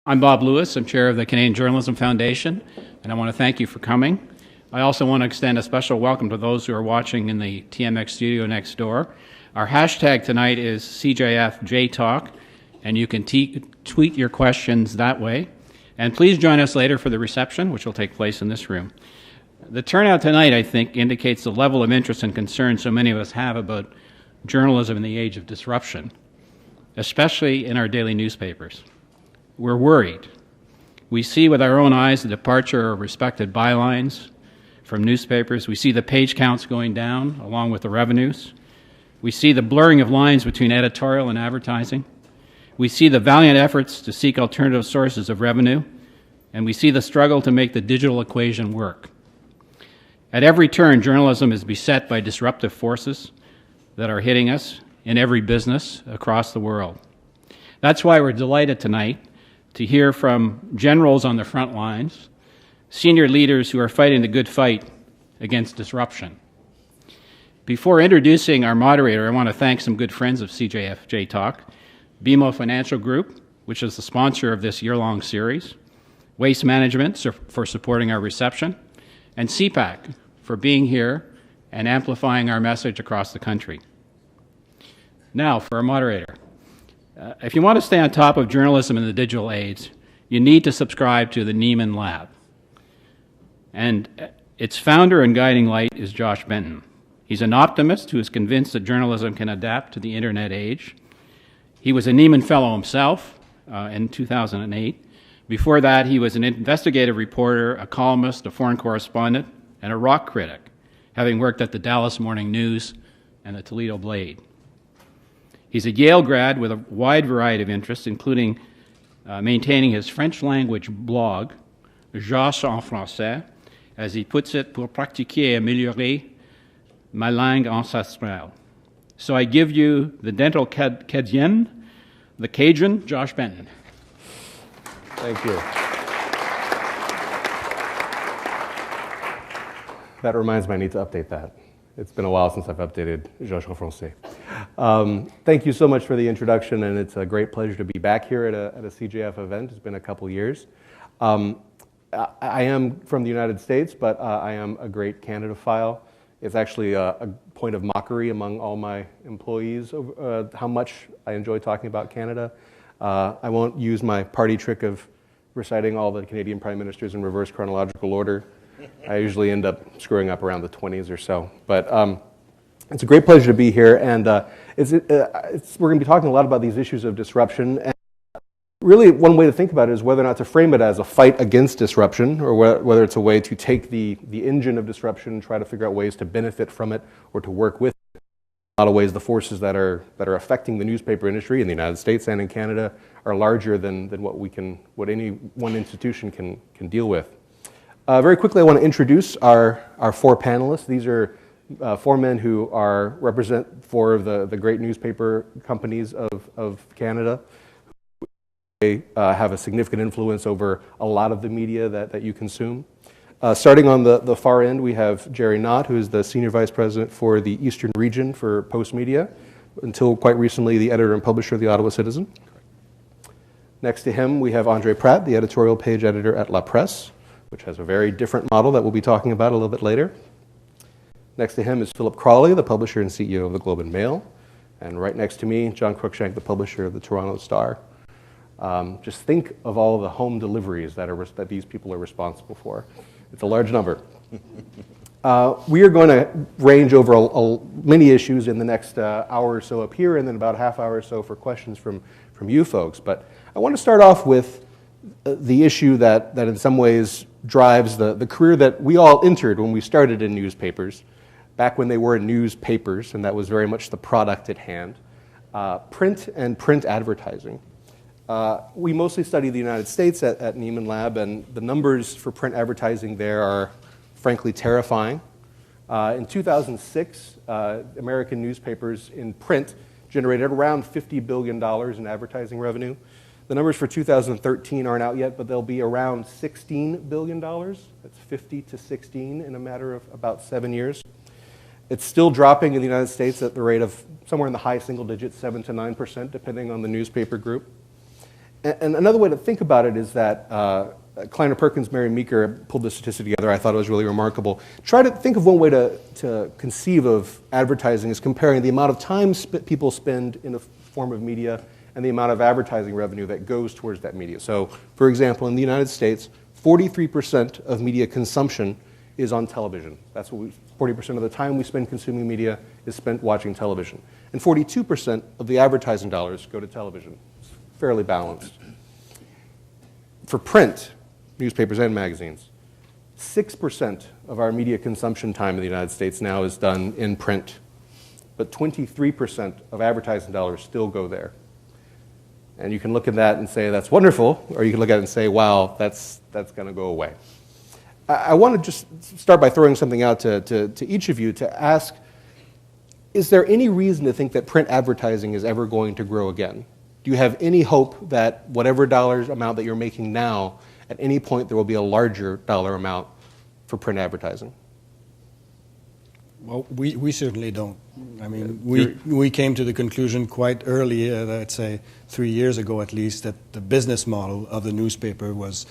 I'm Bob Lewis. I'm chair of the Canadian Journalism Foundation, and I want to thank you for coming. I also want to extend a special welcome to those who are watching in the TMX studio next door. Our hashtag tonight is CJFJTalk, and you can tweet your questions that way. And please join us later for the reception, which will take place in this room. The turnout tonight, I think, indicates the level of interest and concern so many of us have about journalism in the age of disruption, especially in our daily newspapers. We're worried. We see with our own eyes the departure of respected bylines from newspapers. We see the page counts going down along with the revenues. We see the blurring of lines between editorial and advertising. We see the valiant efforts to seek alternative sources of revenue, and we see the struggle to make the digital equation work. At every turn, journalism is beset by disruptive forces that are hitting us in every business across the world. That's why we're delighted tonight to hear from generals on the front lines, senior leaders who are fighting the good fight against disruption. Before introducing our moderator, I want to thank some good friends of CJFJ Talk, BMO Financial Group, which is the sponsor of this year-long series, Waste Management for supporting our reception, and CPAC for being here and amplifying our message across the country. Now, for our moderator. If you want to stay on top of journalism in the digital age, you need to subscribe to the Nieman Lab. And its founder and guiding light is Josh Benton. He's an optimist who is convinced that journalism can adapt to the internet age. He was a Nieman Fellow himself in 2008. Before that, he was an investigative reporter, a columnist, a foreign correspondent, and a rock critic, having worked at the Dallas Morning News and the Toledo Blade. He's a Yale grad with a wide variety of interests, including maintaining his French language blog, Josh en français, as he puts it, pour pratiquer et améliorer ma langue ancestrale. So I give you the dental Cajun, the Cajun, Josh Benton. Thank you. That reminds me, I need to update that. It's been a while since I've updated Josh en français. Thank you so much for the introduction, and it's a great pleasure to be back here at a CJF event. It's been a couple years. I am from the United States, but I am a great Canada-phile. It's actually a point of mockery among all my employees how much I enjoy talking about Canada. I won't use my party trick of reciting all the Canadian prime ministers in reverse chronological order. I usually end up screwing up around the 20s or so. But it's a great pleasure to be here, and we're going to be talking a lot about these issues of disruption. And really, one way to think about it is whether or not to frame it as a fight against disruption, or whether it's a way to take the engine of disruption and try to figure out ways to benefit from it or to work with it. In a lot of ways, the forces that are affecting the newspaper industry in the United States and in Canada are larger than what any one institution can deal with. Very quickly, I want to introduce our four panelists. These are four men who represent four of the great newspaper companies of Canada. They have a significant influence over a lot of the media that you consume. Starting on the far end, we have Gerry Nott, who is the Senior Vice President for the Eastern Region for Postmedia, until quite recently the editor and publisher of the Ottawa Citizen. Next to him, we have André Pratte, the editorial page editor at La Presse, which has a very different model that we'll be talking about a little bit later. Next to him is Phillip Crawley, the publisher and CEO of the Globe and Mail. And right next to me, John Cruickshank, the publisher of the Toronto Star. Just think of all the home deliveries that these people are responsible for. It's a large number. We are going to range over many issues in the next hour or so up here, and then about a half hour or so for questions from you folks. But I want to start off with the issue that in some ways drives the career that we all entered when we started in newspapers, back when they were newspapers, and that was very much the product at hand, print and print advertising. We mostly study the United States at Nieman Lab, and the numbers for print advertising there are frankly terrifying. In 2006, American newspapers in print generated around $50 billion in advertising revenue. The numbers for 2013 aren't out yet, but they'll be around $16 billion. That's 50 to 16 in a matter of about 7 years. It's still dropping in the United States at the rate of somewhere in the high single digits, 7 to 9%, depending on the newspaper group. And another way to think about it is that Kleiner Perkins, Mary Meeker pulled this statistic together. I thought it was really remarkable. Try to think of one way to conceive of advertising is comparing the amount of time people spend in a form of media and the amount of advertising revenue that goes towards that media. So, for example, in the United States, 43% of media consumption is on television. That's what 40% of the time we spend consuming media is spent watching television. And 42% of the advertising dollars go to television. It's fairly balanced. For print, newspapers and magazines, 6% of our media consumption time in the United States now is done in print, but 23% of advertising dollars still go there. And you can look at that and say, that's wonderful, or you can look at it and say, wow, that's going to go away. I want to just start by throwing something out to each of you to ask, is there any reason to think that print advertising is ever going to grow again? Do you have any hope that whatever dollar amount that you're making now, at any point there will be a larger dollar amount for print advertising? Well, we certainly don't. I mean, we came to the conclusion quite early, I'd say 3 years ago at least, that the business model of the newspaper was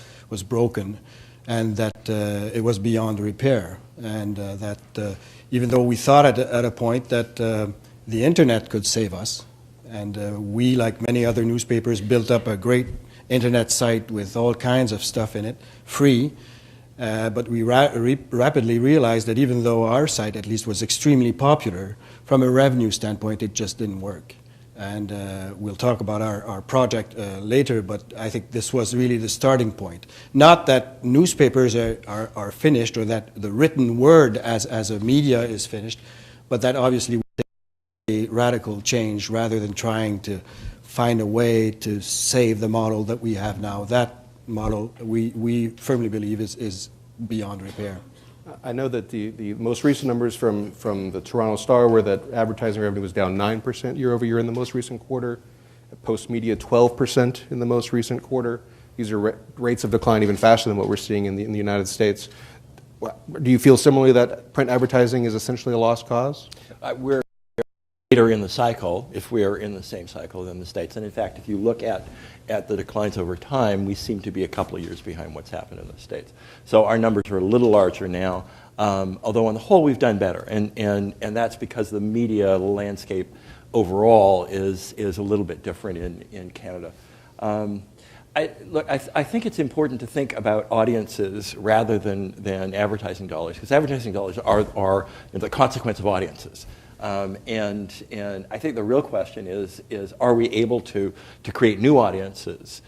broken, and that it was beyond repair, and that even though we thought at a point that the internet could save us, and we, like many other newspapers, built up a great internet site with all kinds of stuff in it, free. But we rapidly realized that even though our site at least was extremely popular, from a revenue standpoint it just didn't work. And we'll talk about our project later, but I think this was really the starting point. Not that newspapers are finished or that the written word as a media is finished, but that obviously we take a radical change rather than trying to find a way to save the model that we have now. That model, we firmly believe, is beyond repair. I know that the most recent numbers from the Toronto Star were that advertising revenue was down 9% year over year in the most recent quarter. Postmedia 12% in the most recent quarter. These are rates of decline even faster than what we're seeing in the United States. Do you feel similarly that print advertising is essentially a lost cause? We're later in the cycle, if we are in the same cycle than the States. And in fact, if you look at the declines over time, we seem to be a couple of years behind what's happened in the States. So our numbers are a little larger now, although on the whole we've done better. And that's because the media landscape overall is a little bit different in Canada. I think it's important to think about audiences rather than advertising dollars, because advertising dollars are the consequence of audiences. And I think the real question is are we able to create new audiences,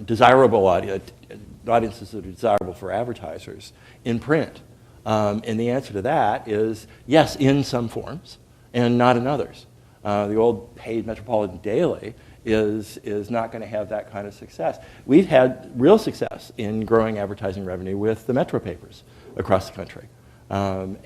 desirable audiences that are desirable for advertisers in print? And the answer to that is yes, in some forms, and not in others. The old paid Metropolitan Daily is not going to have that kind of success. We've had real success in growing advertising revenue with the metro papers across the country. They're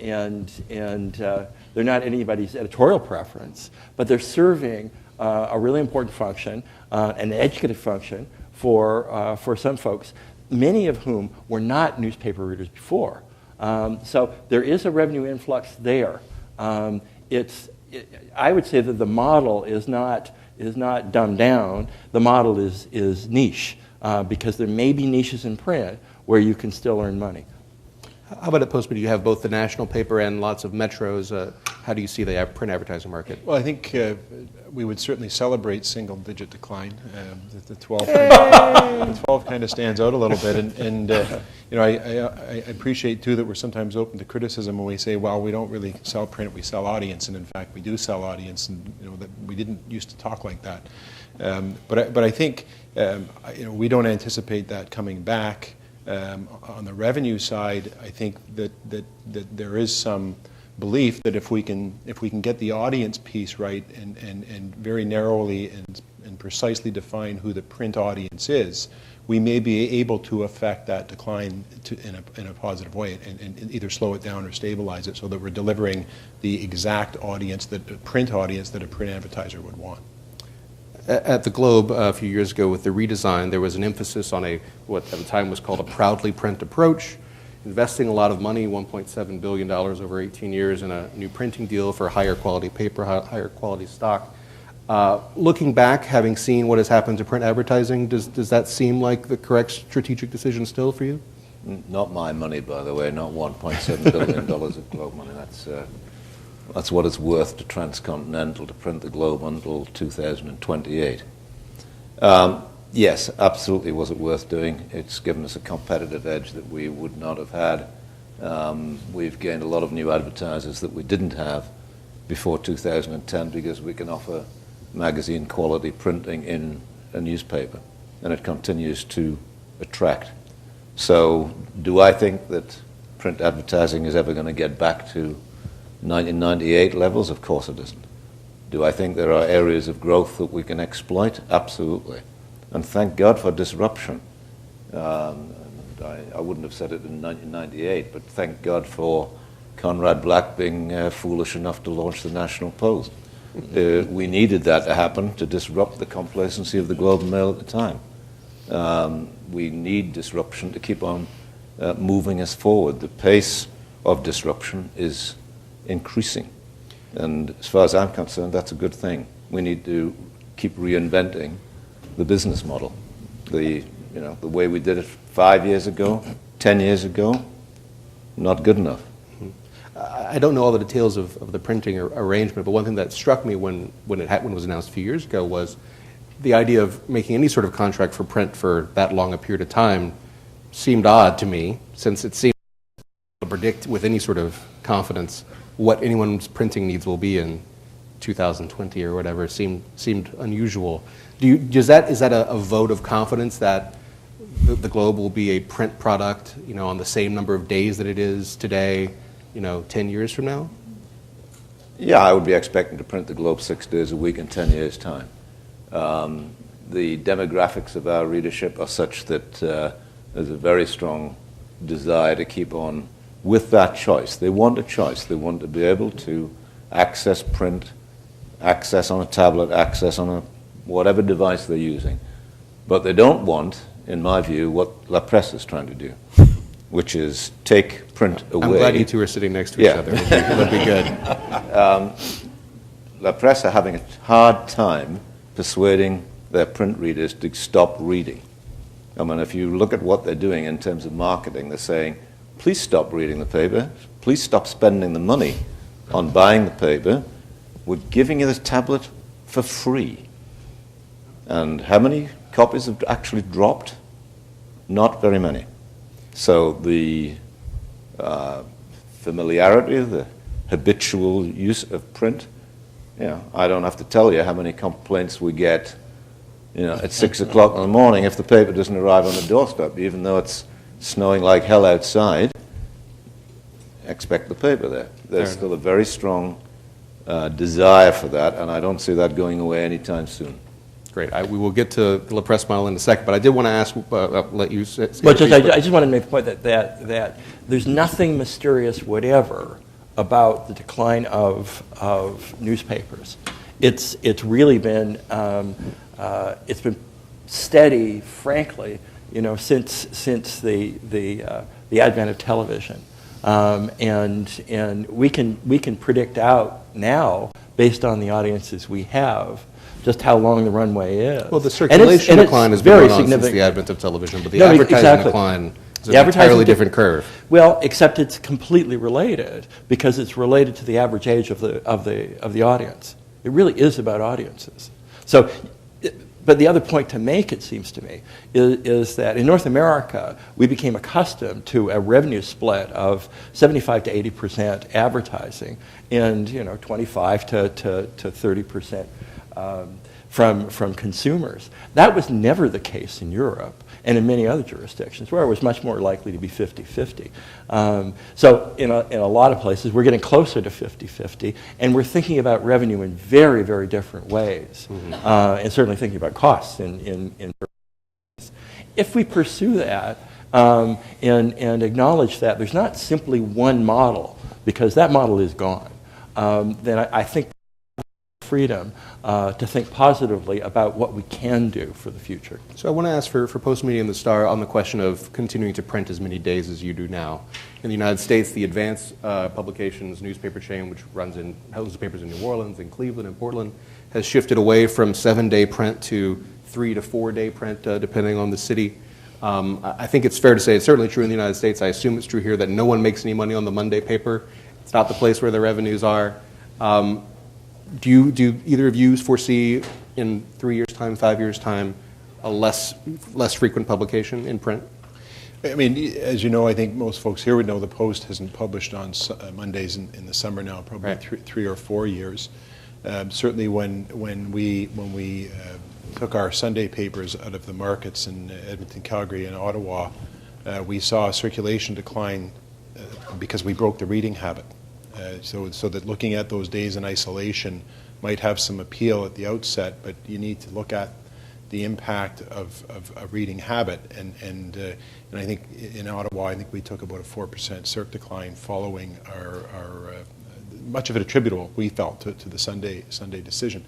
not anybody's editorial preference, but they're serving a really important function, an educative function for some folks, many of whom were not newspaper readers before. So there is a revenue influx there. I would say that the model is not dumbed down. The model is niche, because there may be niches in print where you can still earn money. How about at Postmedia? You have both the national paper and lots of metros. How do you see the print advertising market? Well, I think we would certainly celebrate single-digit decline. The 12 kind of stands out a little bit, and I appreciate too that we're sometimes open to criticism when we say, well, we don't really sell print, we sell audience, and in fact we do sell audience, and that we didn't used to talk like that. But I think we don't anticipate that coming back. On the revenue side, I think that there is some belief that if we can get the audience piece right and very narrowly and precisely define who the print audience is, we may be able to affect that decline in a positive way and either slow it down or stabilize it so that we're delivering the exact audience, the print audience that a print advertiser would want. At the Globe a few years ago with the redesign, there was an emphasis on what at the time was called a proudly print approach, investing a lot of money, $1.7 billion over 18 years in a new printing deal for higher quality paper, higher quality stock. Looking back, having seen what has happened to print advertising, does that seem like the correct strategic decision still for you? Not my money, by the way, not $1.7 billion of Globe money. That's what it's worth to Transcontinental to print the Globe until 2028. Yes, absolutely was it worth doing. It's given us a competitive edge that we would not have had. We've gained a lot of new advertisers that we didn't have before 2010 because we can offer magazine quality printing in a newspaper, and it continues to attract. So do I think that print advertising is ever going to get back to 1998 levels? Of course it isn't. Do I think there are areas of growth that we can exploit? Absolutely. And thank God for disruption. I wouldn't have said it in 1998, but thank God for Conrad Black being foolish enough to launch the National Post. We needed that to happen to disrupt the complacency of the Globe and Mail at the time. We need disruption to keep on moving us forward. The pace of disruption is increasing. And as far as I'm concerned, that's a good thing. We need to keep reinventing the business model. The way we did it 5 years ago, 10 years ago, not good enough. I don't know all the details of the printing arrangement, but one thing that struck me when it was announced a few years ago was the idea of making any sort of contract for print for that long a period of time seemed odd to me, since it seemed to predict with any sort of confidence what anyone's printing needs will be in 2020 or whatever. Seemed unusual. Is that a vote of confidence that the Globe will be a print product, on the same number of days that it is today, 10 years from now? Yeah, I would be expecting to print the Globe 6 days a week in 10 years' time. The demographics of our readership are such that there's a very strong desire to keep on with that choice. They want a choice. They want to be able to access print, access on a tablet, access on a whatever device they're using. But they don't want, in my view, what La Presse is trying to do, which is take print away. I'm glad you two are sitting next to each other. That'd be good. La Presse are having a hard time persuading their print readers to stop reading. I mean, if you look at what they're doing in terms of marketing, they're saying, please stop reading the paper, please stop spending the money on buying the paper, we're giving you this tablet for free. And how many copies have actually dropped? Not very many. So the familiarity, the habitual use of print, I don't have to tell you how many complaints we get at 6 o'clock in the morning if the paper doesn't arrive on the doorstep, even though it's snowing like hell outside. Expect the paper there. There's still a very strong desire for that, and I don't see that going away anytime soon. Great. We will get to the La Presse model in a second, but I did want to ask, let you say. But I just wanted to make the point that there's nothing mysterious whatever about the decline of newspapers. It's really been it's been steady, frankly, since the advent of television, and we can predict out now based on the audiences we have just how long the runway is. Well, the circulation decline has been going on since the advent of television, but the advertising decline is an entirely different curve. Well, except it's completely related because it's related to the average age of the audience. It really is about audiences. So, but the other point to make, it seems to me, is that in North America we became accustomed to a revenue split of 75 to 80% advertising and 25 to 30%. From consumers. That was never the case in Europe and in many other jurisdictions where it was much more likely to be 50-50. So in a lot of places we're getting closer to 50-50 and we're thinking about revenue in very, very different ways and certainly thinking about costs in if we pursue that and acknowledge that there's not simply one model because that model is gone, then I think freedom to think positively about what we can do for the future. So I want to ask for Postmedia and the Star on the question of continuing to print as many days as you do now. In the United States, the Advance Publications newspaper chain, which runs in houses papers in New Orleans, in Cleveland, and Portland, has shifted away from 7-day print to 3 to 4-day print, depending on the city. I think it's fair to say, it's certainly true in the United States, I assume it's true here, that no one makes any money on the Monday paper. It's not the place where the revenues are. Do either of you foresee in 3 years' time, 5 years' time, a less frequent publication in print? I mean, as you know, I think most folks here would know the Post hasn't published on Mondays in the summer now, probably right. 3 or 4 years. Certainly when we took our Sunday papers out of the markets in Edmonton, Calgary, and Ottawa, we saw circulation decline because we broke the reading habit. So that looking at those days in isolation might have some appeal at the outset, but you need to look at the impact of a reading habit. And I think in Ottawa, I think we took about a 4% circ decline following our much of it attributable, we felt, to the Sunday decision.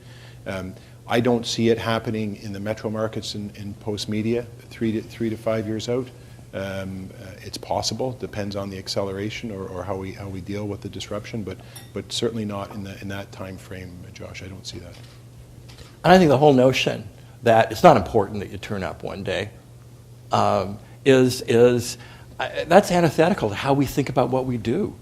I don't see it happening in the metro markets in Postmedia 3 to 5 years out. It's possible, depends on the acceleration or how we deal with the disruption, but certainly not in that time frame, Josh. I don't see that. And I think the whole notion that it's not important that you turn up one day that's antithetical to how we think about what we do.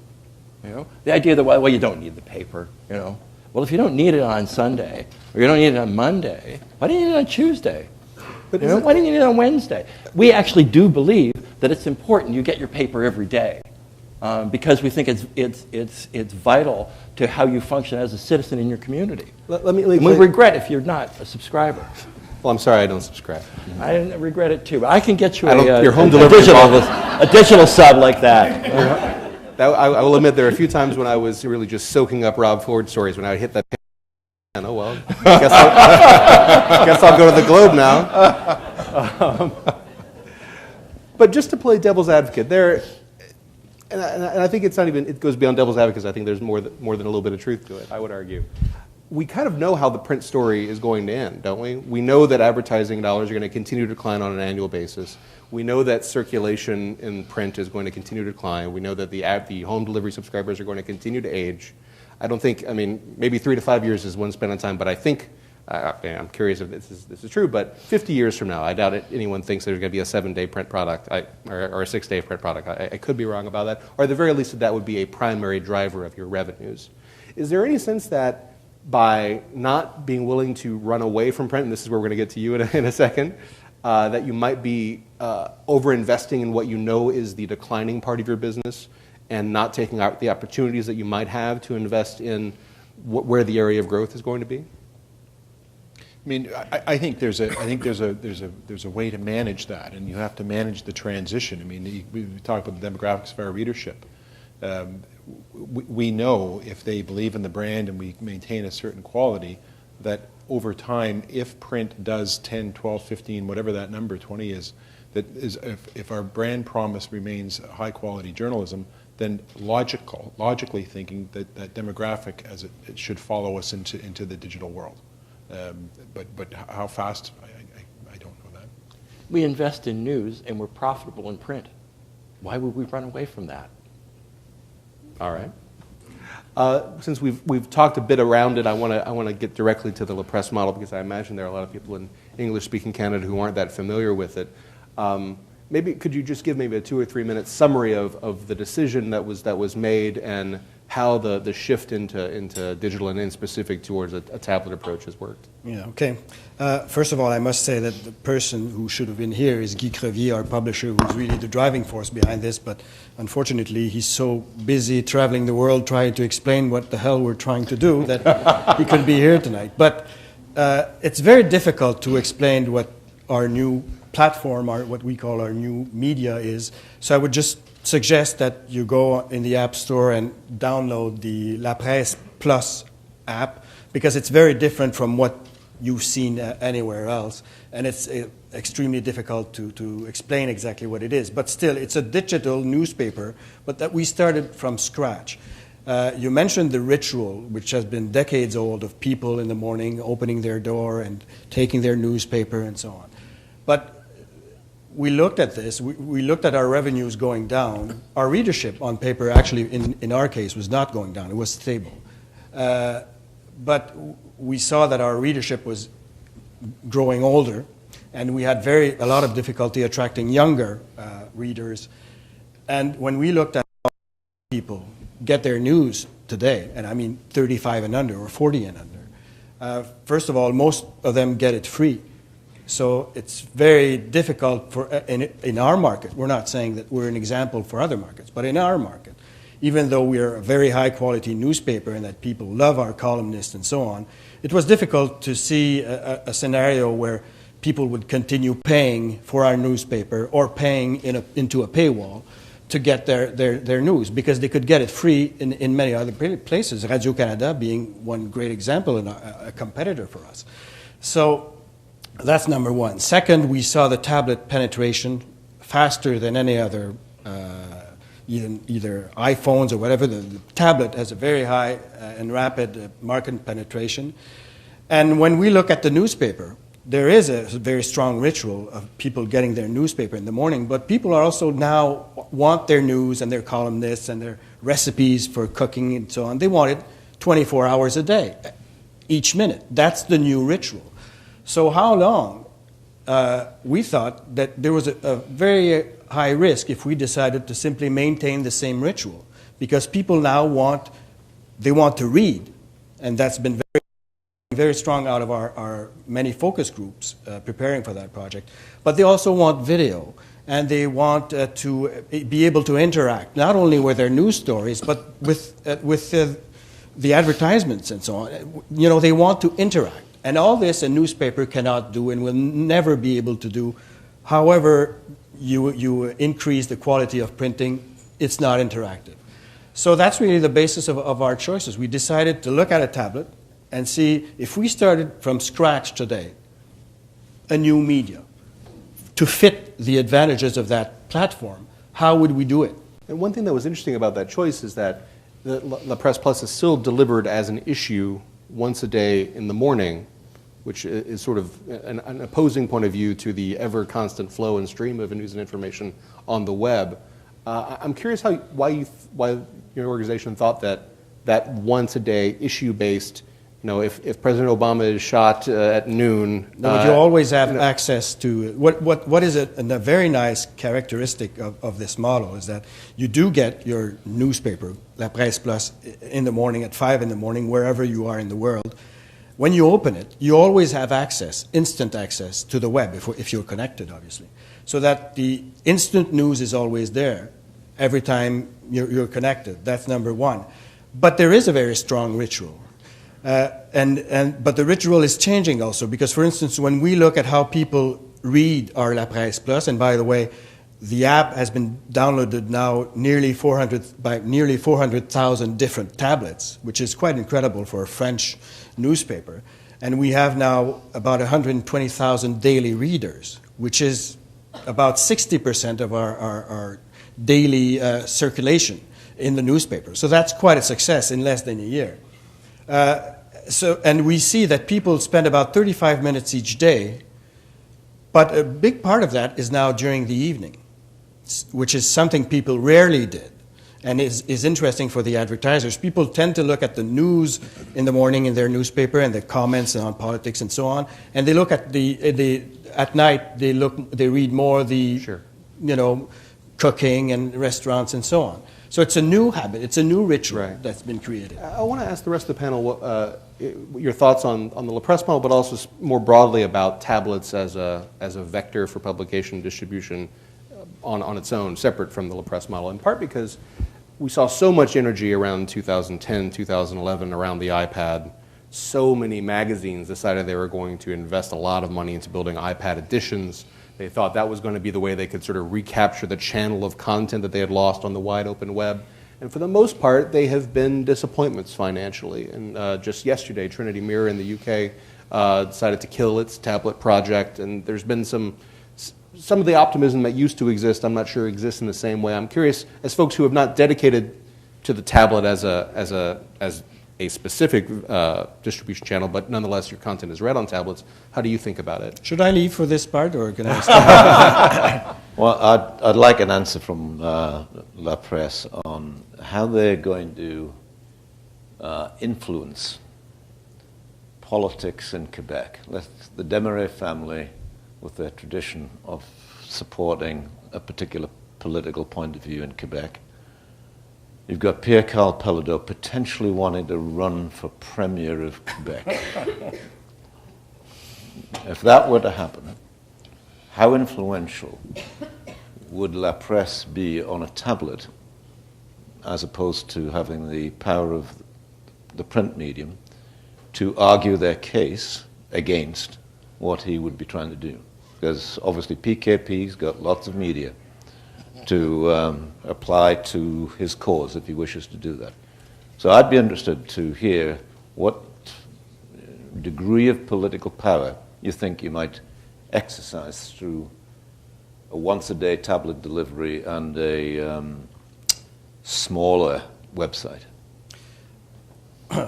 You know, the idea that well, you don't need the paper. You know, well, if you don't need it on Sunday or you don't need it on Monday, why do you need it on Tuesday? But why do you need it on Wednesday? We actually do believe that it's important you get your paper every day because we think it's vital to how you function as a citizen in your community. We regret if you're not a subscriber. Well, I'm sorry I don't subscribe. I regret it too. I can get you your home delivery a digital sub like that. I will admit there are a few times when I was really just soaking up Rob Ford stories when I would hit that. Oh well, guess I'll go to the Globe now. But just to play devil's advocate, and I think it's not even, it goes beyond devil's advocate, because I think there's more than a little bit of truth to it, I would argue. We kind of know how the print story is going to end, don't we? We know that advertising dollars are going to continue to decline on an annual basis. We know that circulation in print is going to continue to decline. We know that the home delivery subscribers are going to continue to age. I don't think, I mean, maybe 3 to 5 years is one span of time, but I think, I'm curious if this is true, but 50 years from now, I doubt anyone thinks there's going to be a 7-day print product or a 6-day print product. I could be wrong about that, or at the very least that would be a primary driver of your revenues. Is there any sense that by not being willing to run away from print, and this is where we're going to get to you in a second, that you might be over-investing in what you know is the declining part of your business and not taking out the opportunities that you might have to invest in where the area of growth is going to be? I mean, I think there's a way to manage that, and you have to manage the transition. I mean, we talk about the demographics of our readership. We know if they believe in the brand and we maintain a certain quality, that over time, if print does 10, 12, 15, whatever that number, 20 is, if our brand promise remains high quality journalism, then logically thinking that demographic as it should follow us into the digital world. But how fast, I don't know that. We invest in news and we're profitable in print. Why would we run away from that? All right. Since we've talked a bit around it, I want to get directly to the La Presse model, because I imagine there are a lot of people in English-speaking Canada who aren't that familiar with it. Maybe could you just give maybe a 2 or 3 minute summary of the decision that was made and how the shift into digital and in specific towards a tablet approach has worked? Yeah, okay. First of all, I must say that the person who should have been here is Guy Crevier, our publisher, who's really the driving force behind this, but unfortunately he's so busy traveling the world trying to explain what the hell we're trying to do that he couldn't be here tonight. But it's very difficult to explain what our new platform, or what we call our new media is. So I would just suggest that you go in the App Store and download the La Presse Plus app, because it's very different from what you've seen anywhere else, and it's extremely difficult to explain exactly what it is. But still, it's a digital newspaper, but that we started from scratch. You mentioned the ritual, which has been decades old, of people in the morning opening their door and taking their newspaper and so on. But we looked at this, we looked at our revenues going down. Our readership on paper actually, in our case, was not going down, it was stable. but we saw that our readership was growing older, and we had a lot of difficulty attracting younger readers. And when we looked at how people get their news today, and I mean 35 and under or 40 and under, first of all, most of them get it free. So it's very difficult in our market. We're not saying that we're an example for other markets, but in our market, even though we're a very high quality newspaper and that people love our columnists and so on, it was difficult to see a scenario where people would continue paying for our newspaper or paying into a paywall to get their news, because they could get it free in many other places, Radio-Canada being one great example and a competitor for us. So that's number one. Second, we saw the tablet penetration faster than any other, either iPhones or whatever. The tablet has a very high and rapid market penetration. And when we look at the newspaper, there is a very strong ritual of people getting their newspaper in the morning, but people are also now want their news and their columnists and their recipes for cooking and so on. They want it 24 hours a day, each minute. That's the new ritual. So how long? We thought that there was a very high risk if we decided to simply maintain the same ritual, because people now want to read, and that's been very strong out of our many focus groups preparing for that project. But they also want video, and they want to be able to interact, not only with their news stories, but with the advertisements and so on. You know, they want to interact. And all this a newspaper cannot do and will never be able to do. However you increase the quality of printing, it's not interactive. So that's really the basis of our choices. We decided to look at a tablet and see if we started from scratch today, a new media, to fit the advantages of that platform, how would we do it? And one thing that was interesting about that choice is that La Presse Plus is still delivered as an issue once a day in the morning, which is sort of an opposing point of view to the ever-constant flow and stream of news and information on the web. I'm curious why your organization thought that once-a-day issue-based, you know, if President Obama is shot at noon. No, but you always have access to what is a very nice characteristic of this model is that you do get your newspaper, La Presse Plus, in the morning at 5 in the morning, wherever you are in the world. When you open it, you always have access, instant access to the web if you're connected, obviously, so that the instant news is always there every time you're connected. That's number one. But there is a very strong ritual. But the ritual is changing also, because, for instance, when we look at how people read our La Presse Plus, and by the way, the app has been downloaded now by nearly 400,000 different tablets, which is quite incredible for a French newspaper. And we have now about 120,000 daily readers, which is about 60% of our daily circulation in the newspaper. So that's quite a success in less than a year. And we see that people spend about 35 minutes each day, but a big part of that is now during the evening, which is something people rarely did and is interesting for the advertisers. People tend to look at the news in the morning in their newspaper and the comments on politics and so on, and they look at at night they read more Sure. Cooking and restaurants and so on. So it's a new habit, it's a new ritual that's been created. I want to ask the rest of the panel your thoughts on the La Presse model, but also more broadly about tablets as a vector for publication and distribution on its own, separate from the La Presse model, in part because we saw so much energy around 2010, 2011 around the iPad. So many magazines decided they were going to invest a lot of money into building iPad editions. They thought that was going to be the way they could sort of recapture the channel of content that they had lost on the wide open web. And for the most part, they have been disappointments financially. And just yesterday, Trinity Mirror in the UK decided to kill its tablet project. And there's been some of the optimism that used to exist, I'm not sure exists in the same way. I'm curious, as folks who have not dedicated to the tablet as a specific distribution channel, but nonetheless your content is read on tablets, how do you think about it? Should I leave for this part, or can I start? Well, I'd like an answer from La Presse on how they're going to influence politics in Quebec. The Desmarais family, with their tradition of supporting a particular political point of view in Quebec. You've got Pierre-Carl Pelledeau potentially wanting to run for Premier of Quebec. If that were to happen, how influential would La Presse be on a tablet as opposed to having the power of the print medium to argue their case against what he would be trying to do? Because obviously PKP's got lots of media to apply to his cause if he wishes to do that. So I'd be interested to hear what degree of political power you think you might exercise through a once-a-day tablet delivery and a smaller website.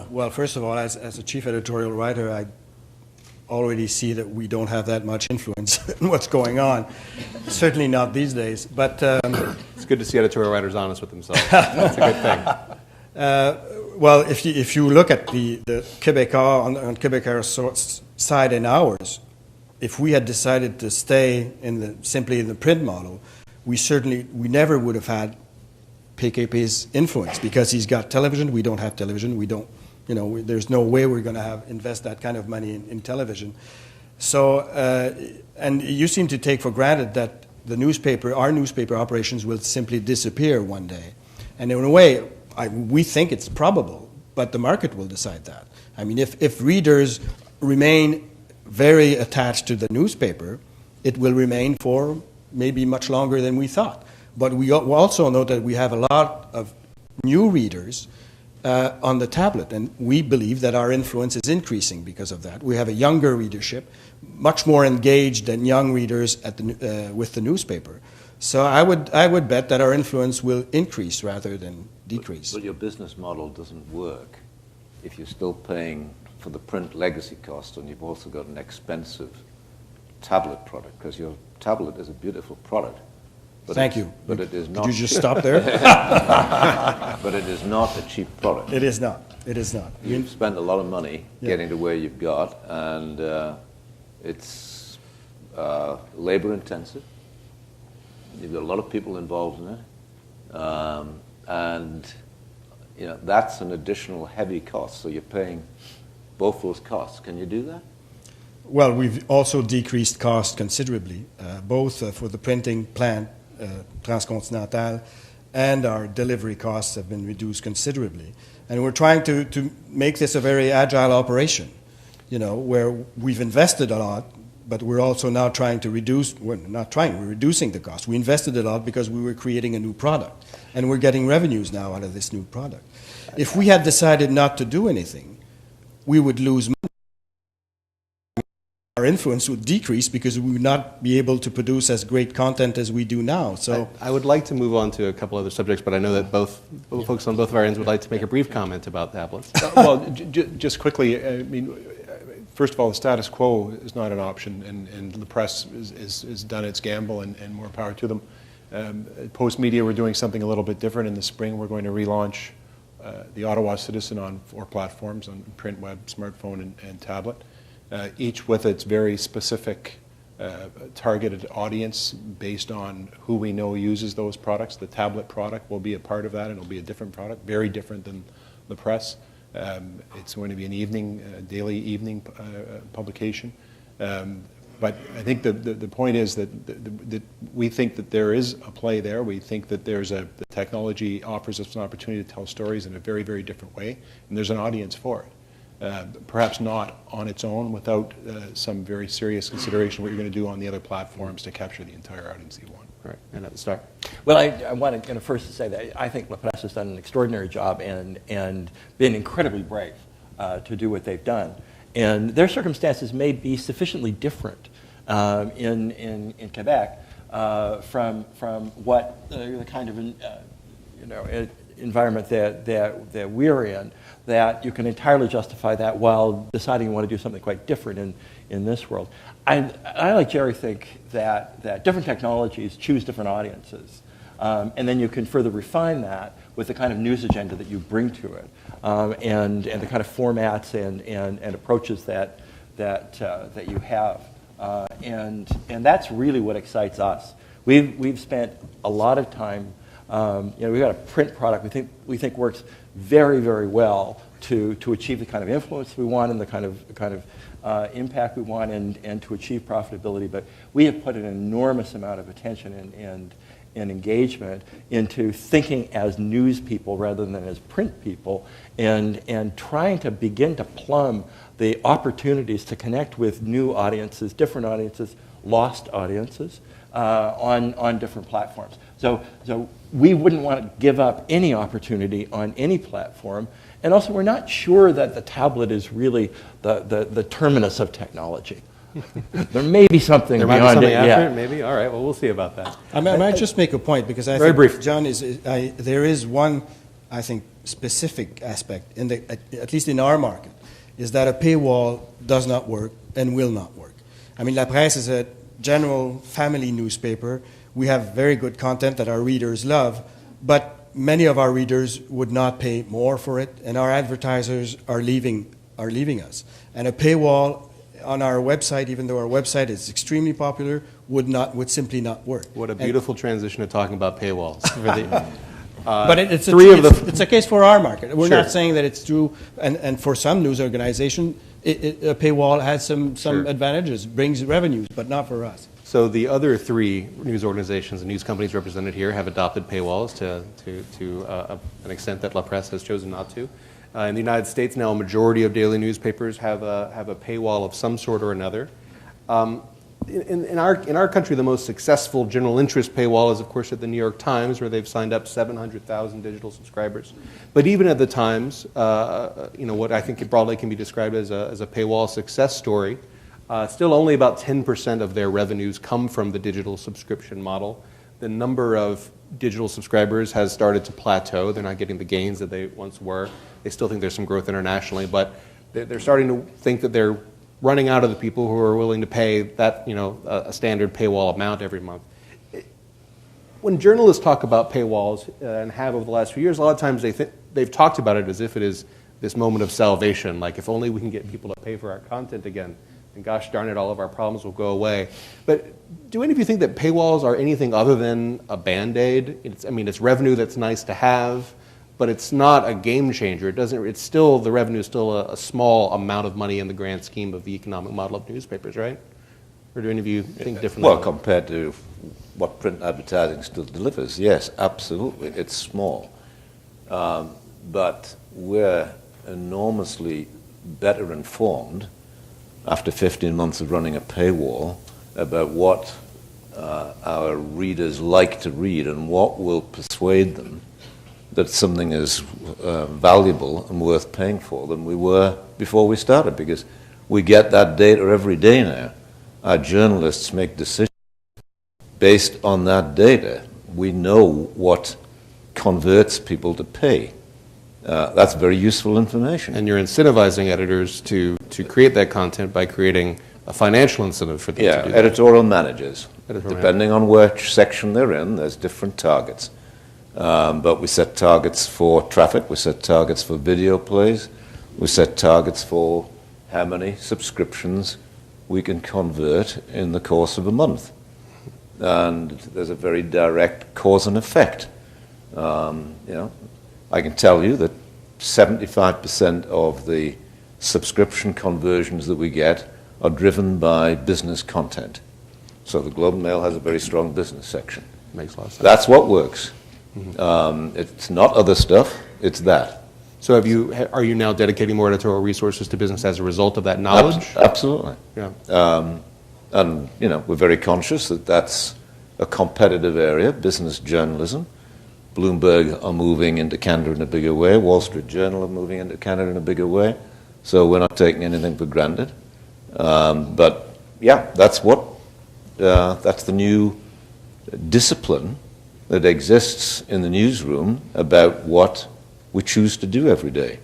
Well, first of all, as a chief editorial writer, I already see that we don't have that much influence in what's going on. Certainly not these days. But it's good to see editorial writers honest with themselves. That's a good thing. Well, if you look at the Québécois on Québécois side and ours, if we had decided to stay simply in the print model, we never would have had PKP's influence, because he's got television. We don't have television. We don't. There's no way we're going to invest that kind of money in television. So, and you seem to take for granted that our newspaper operations will simply disappear one day. And in a way, we think it's probable, but the market will decide that. I mean, if readers remain very attached to the newspaper, it will remain for maybe much longer than we thought. But we also know that we have a lot of new readers on the tablet, and we believe that our influence is increasing because of that. We have a younger readership, much more engaged than young readers with the newspaper. So I would bet that our influence will increase rather than decrease. But your business model doesn't work if you're still paying for the print legacy cost and you've also got an expensive tablet product, because your tablet is a beautiful product. But Thank you. But it is not. Did you just stop there? But it is not a cheap product. It is not. It is not. You've spent a lot of money getting to where you've got, and it's labor intensive. You've got a lot of people involved in it, and that's an additional heavy cost. So you're paying both those costs. Can you do that? Well, we've also decreased cost considerably, both for the printing plant, Transcontinental, and our delivery costs have been reduced considerably. And we're trying to make this a very agile operation, where we've invested a lot, but we're also now trying to reduce, we're reducing the cost. We invested a lot because we were creating a new product, and we're getting revenues now out of this new product. If we had decided not to do anything, we would lose money. Our influence would decrease because we would not be able to produce as great content as we do now. So I would like to move on to a couple other subjects, but I know that both folks on both of our ends would like to make a brief comment about tablets. Well, just quickly, I mean, first of all, the status quo is not an option, and the press has done its gamble, and more power to them. Postmedia, we're doing something a little bit different. In the spring, we're going to relaunch the Ottawa Citizen on 4 platforms, on print, web, smartphone, and tablet. Each with its very specific targeted audience based on who we know uses those products. The tablet product will be a part of that, and it'll be a different product, very different than the press. It's going to be an daily evening publication. But I think the point is that we think that there is a play there. We think that the technology offers us an opportunity to tell stories in a very, very different way, and there's an audience for it. Perhaps not on its own without some very serious consideration what you're going to do on the other platforms to capture the entire audience you want. Right, and at the start. Well, I want to first to say that I think La Presse has done an extraordinary job and been incredibly brave to do what they've done. And their circumstances may be sufficiently different in Quebec from what the kind of environment that we're in, that you can entirely justify that while deciding you want to do something quite different in this world. I like Gerry, think that different technologies choose different audiences. And then you can further refine that with the kind of news agenda that you bring to it, and the kind of formats and approaches that you have. And that's really what excites us. We've spent a lot of time. We've got a print product we think works very, very well to achieve the kind of influence we want and the kind of impact we want and to achieve profitability. But we have put an enormous amount of attention and engagement into thinking as news people rather than as print people, and trying to begin to plumb the opportunities to connect with new audiences, different audiences, lost audiences on different platforms. So we wouldn't want to give up any opportunity on any platform. And also, we're not sure that the tablet is really the terminus of technology. There may be something there beyond might be something it. after Yeah. it, maybe. All right. Well, we'll see about that. I might just make a point, because I Very think brief. John there is one, I think, specific aspect at least in our market, is that a paywall does not work and will not work. I mean, La Presse is a general family newspaper. We have very good content that our readers love, but many of our readers would not pay more for it, and our advertisers are leaving us. And a paywall on our website, even though our website is extremely popular, would simply not work. What a beautiful transition to talking about paywalls. But it's a case for our market. We're Sure. not saying that it's true, and for some news organization, a paywall has some Sure. advantages, brings revenues, but not for us. So the other three news organizations and news companies represented here have adopted paywalls to an extent that La Presse has chosen not to. In the United States now, a majority of daily newspapers have a paywall of some sort or another. In our country, the most successful general interest paywall is, of course, at the New York Times, where they've signed up 700,000 digital subscribers. But even at the Times, what I think it broadly can be described as a paywall success story, still only about 10% of their revenues come from the digital subscription model. The number of digital subscribers has started to plateau. They're not getting the gains that they once were. They still think there's some growth internationally, but they're starting to think that they're running out of the people who are willing to pay that, a standard paywall amount every month. When journalists talk about paywalls, and have over the last few years, a lot of times they've talked about it as if it is this moment of salvation, like if only we can get people to pay for our content again, and gosh darn it, all of our problems will go away. But do any of you think that paywalls are anything other than a Band-Aid? It's revenue that's nice to have, but it's not a game changer. The revenue is still a small amount of money in the grand scheme of the economic model of newspapers, right? Or do any of you think differently? Well, compared to what print advertising still delivers, yes, absolutely, it's small. But we're enormously better informed after 15 months of running a paywall about what our readers like to read and what will persuade them that something is valuable and worth paying for than we were before we started, because we get that data every day now. Our journalists make decisions based on that data. We know what converts people to pay. That's very useful information. And you're incentivizing editors to create that content by creating a financial incentive for them to do that. Editorial managers. Depending on which section they're in, there's different targets. But we set targets for traffic, we set targets for video plays, we set targets for how many subscriptions we can convert in the course of a month. And there's a very direct cause and effect. I can tell you that 75% of the subscription conversions that we get are driven by business content. So the Globe and Mail has a very strong business section. Makes a lot of sense. That's what works. It's not other stuff, it's that. So are you now dedicating more editorial resources to business as a result of that knowledge? Absolutely. Yeah. And we're very conscious that that's a competitive area, business journalism. Bloomberg are moving into Canada in a bigger way. Wall Street Journal are moving into Canada in a bigger way. So we're not taking anything for granted. But yeah, that's the new discipline that exists in the newsroom about what we choose to do every day.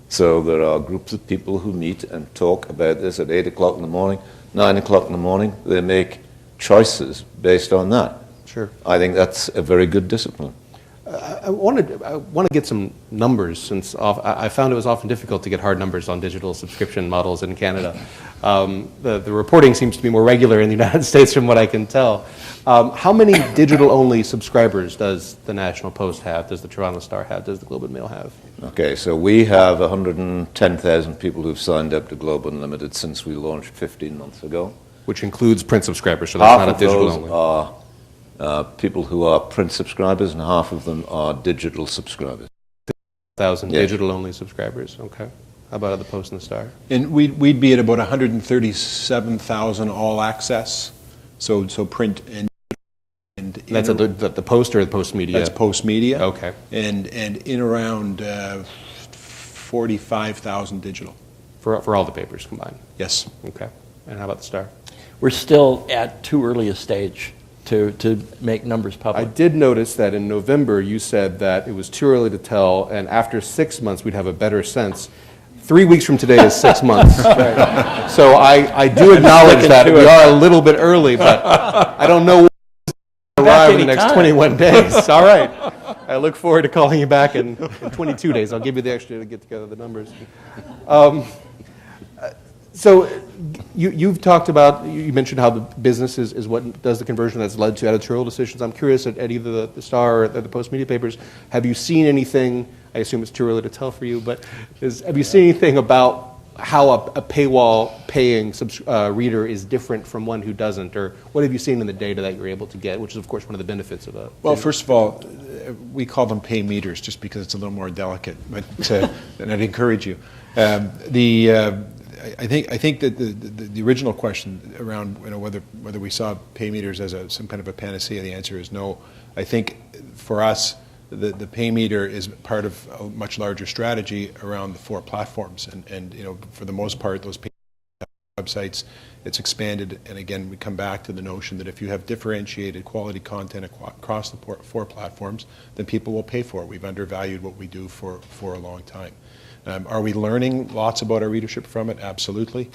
So there are groups of people who meet and talk about this at 8 o'clock in the morning, 9 o'clock in the morning. They make choices based on that. Sure. I think that's a very good discipline. I want to get some numbers, since I found it was often difficult to get hard numbers on digital subscription models in Canada. The reporting seems to be more regular in the United States from what I can tell. How many digital-only subscribers does the National Post have, does the Toronto Star have, does the Globe and Mail have? Okay, so we have 110,000 people who've signed up to Globe Unlimited since we launched 15 months ago. Which includes print subscribers, so that's not a digital-only. Half of those are people who are print subscribers, and half of them are digital subscribers. 1,000 Yeah. digital-only subscribers, okay. How about at the Post and the Star? And we'd be at about 137,000 all access, so print and That's at the Post or the Postmedia? That's Postmedia. Okay. And in around 45,000 digital. For all the papers combined? Yes. Okay. And how about the Star? We're still at too early a stage to make numbers public. I did notice that in November you said that it was too early to tell, and after 6 months we'd have a better sense. 3 weeks from today is 6 months. So I do acknowledge that we are a little bit early, but I don't know what will arrive in the next 21 days. All right. I look forward to calling you back in 22 days. I'll give you the extra to get together the numbers. So you've talked about, you mentioned how the business is what does the conversion that's led to editorial decisions. I'm curious at either the Star or the Postmedia papers, have you seen anything, I assume it's too early to tell for you, but have you seen anything about how a paywall paying reader is different from one who doesn't? Or what have you seen in the data that you're able to get, which is of course one of the benefits of a... Well, first of all, we call them pay meters just because it's a little more delicate, but and I'd encourage you. I think that the original question around whether we saw pay meters as some kind of a panacea, the answer is no. I think for us, the pay meter is part of a much larger strategy around the 4 platforms, and for the most part, those pay websites, it's expanded, and again, we come back to the notion that if you have differentiated quality content across the 4 platforms, then people will pay for it. We've undervalued what we do for a long time. Are we learning lots about our readership from it? Absolutely.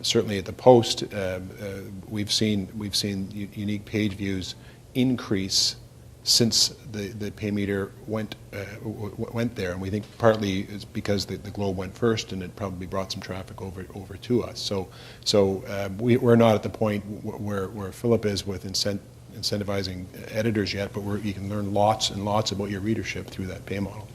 Certainly at the Post, we've seen unique page views increase since the pay meter went there, and we think partly is because the Globe went first, and it probably brought some traffic over to us. So we're not at the point where Phillip is with incentivizing editors yet, but you can learn lots and lots about your readership through that pay model.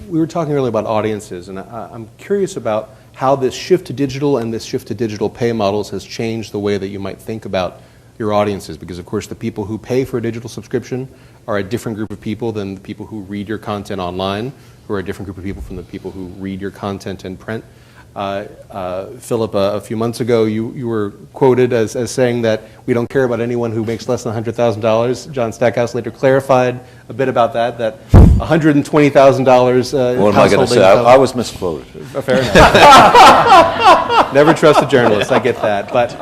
We were talking earlier about audiences, and I'm curious about how this shift to digital and this shift to digital pay models has changed the way that you might think about your audiences, because of course the people who pay for a digital subscription are a different group of people than the people who read your content online, who are a different group of people from the people who read your content in print. Phillip, a few months ago, you were quoted as saying that we don't care about anyone who makes less than $100,000. John Stackhouse later clarified a bit about that $120,000 What am I going to say? I was misquoted. Fair enough. Never trust a journalist, I get that. But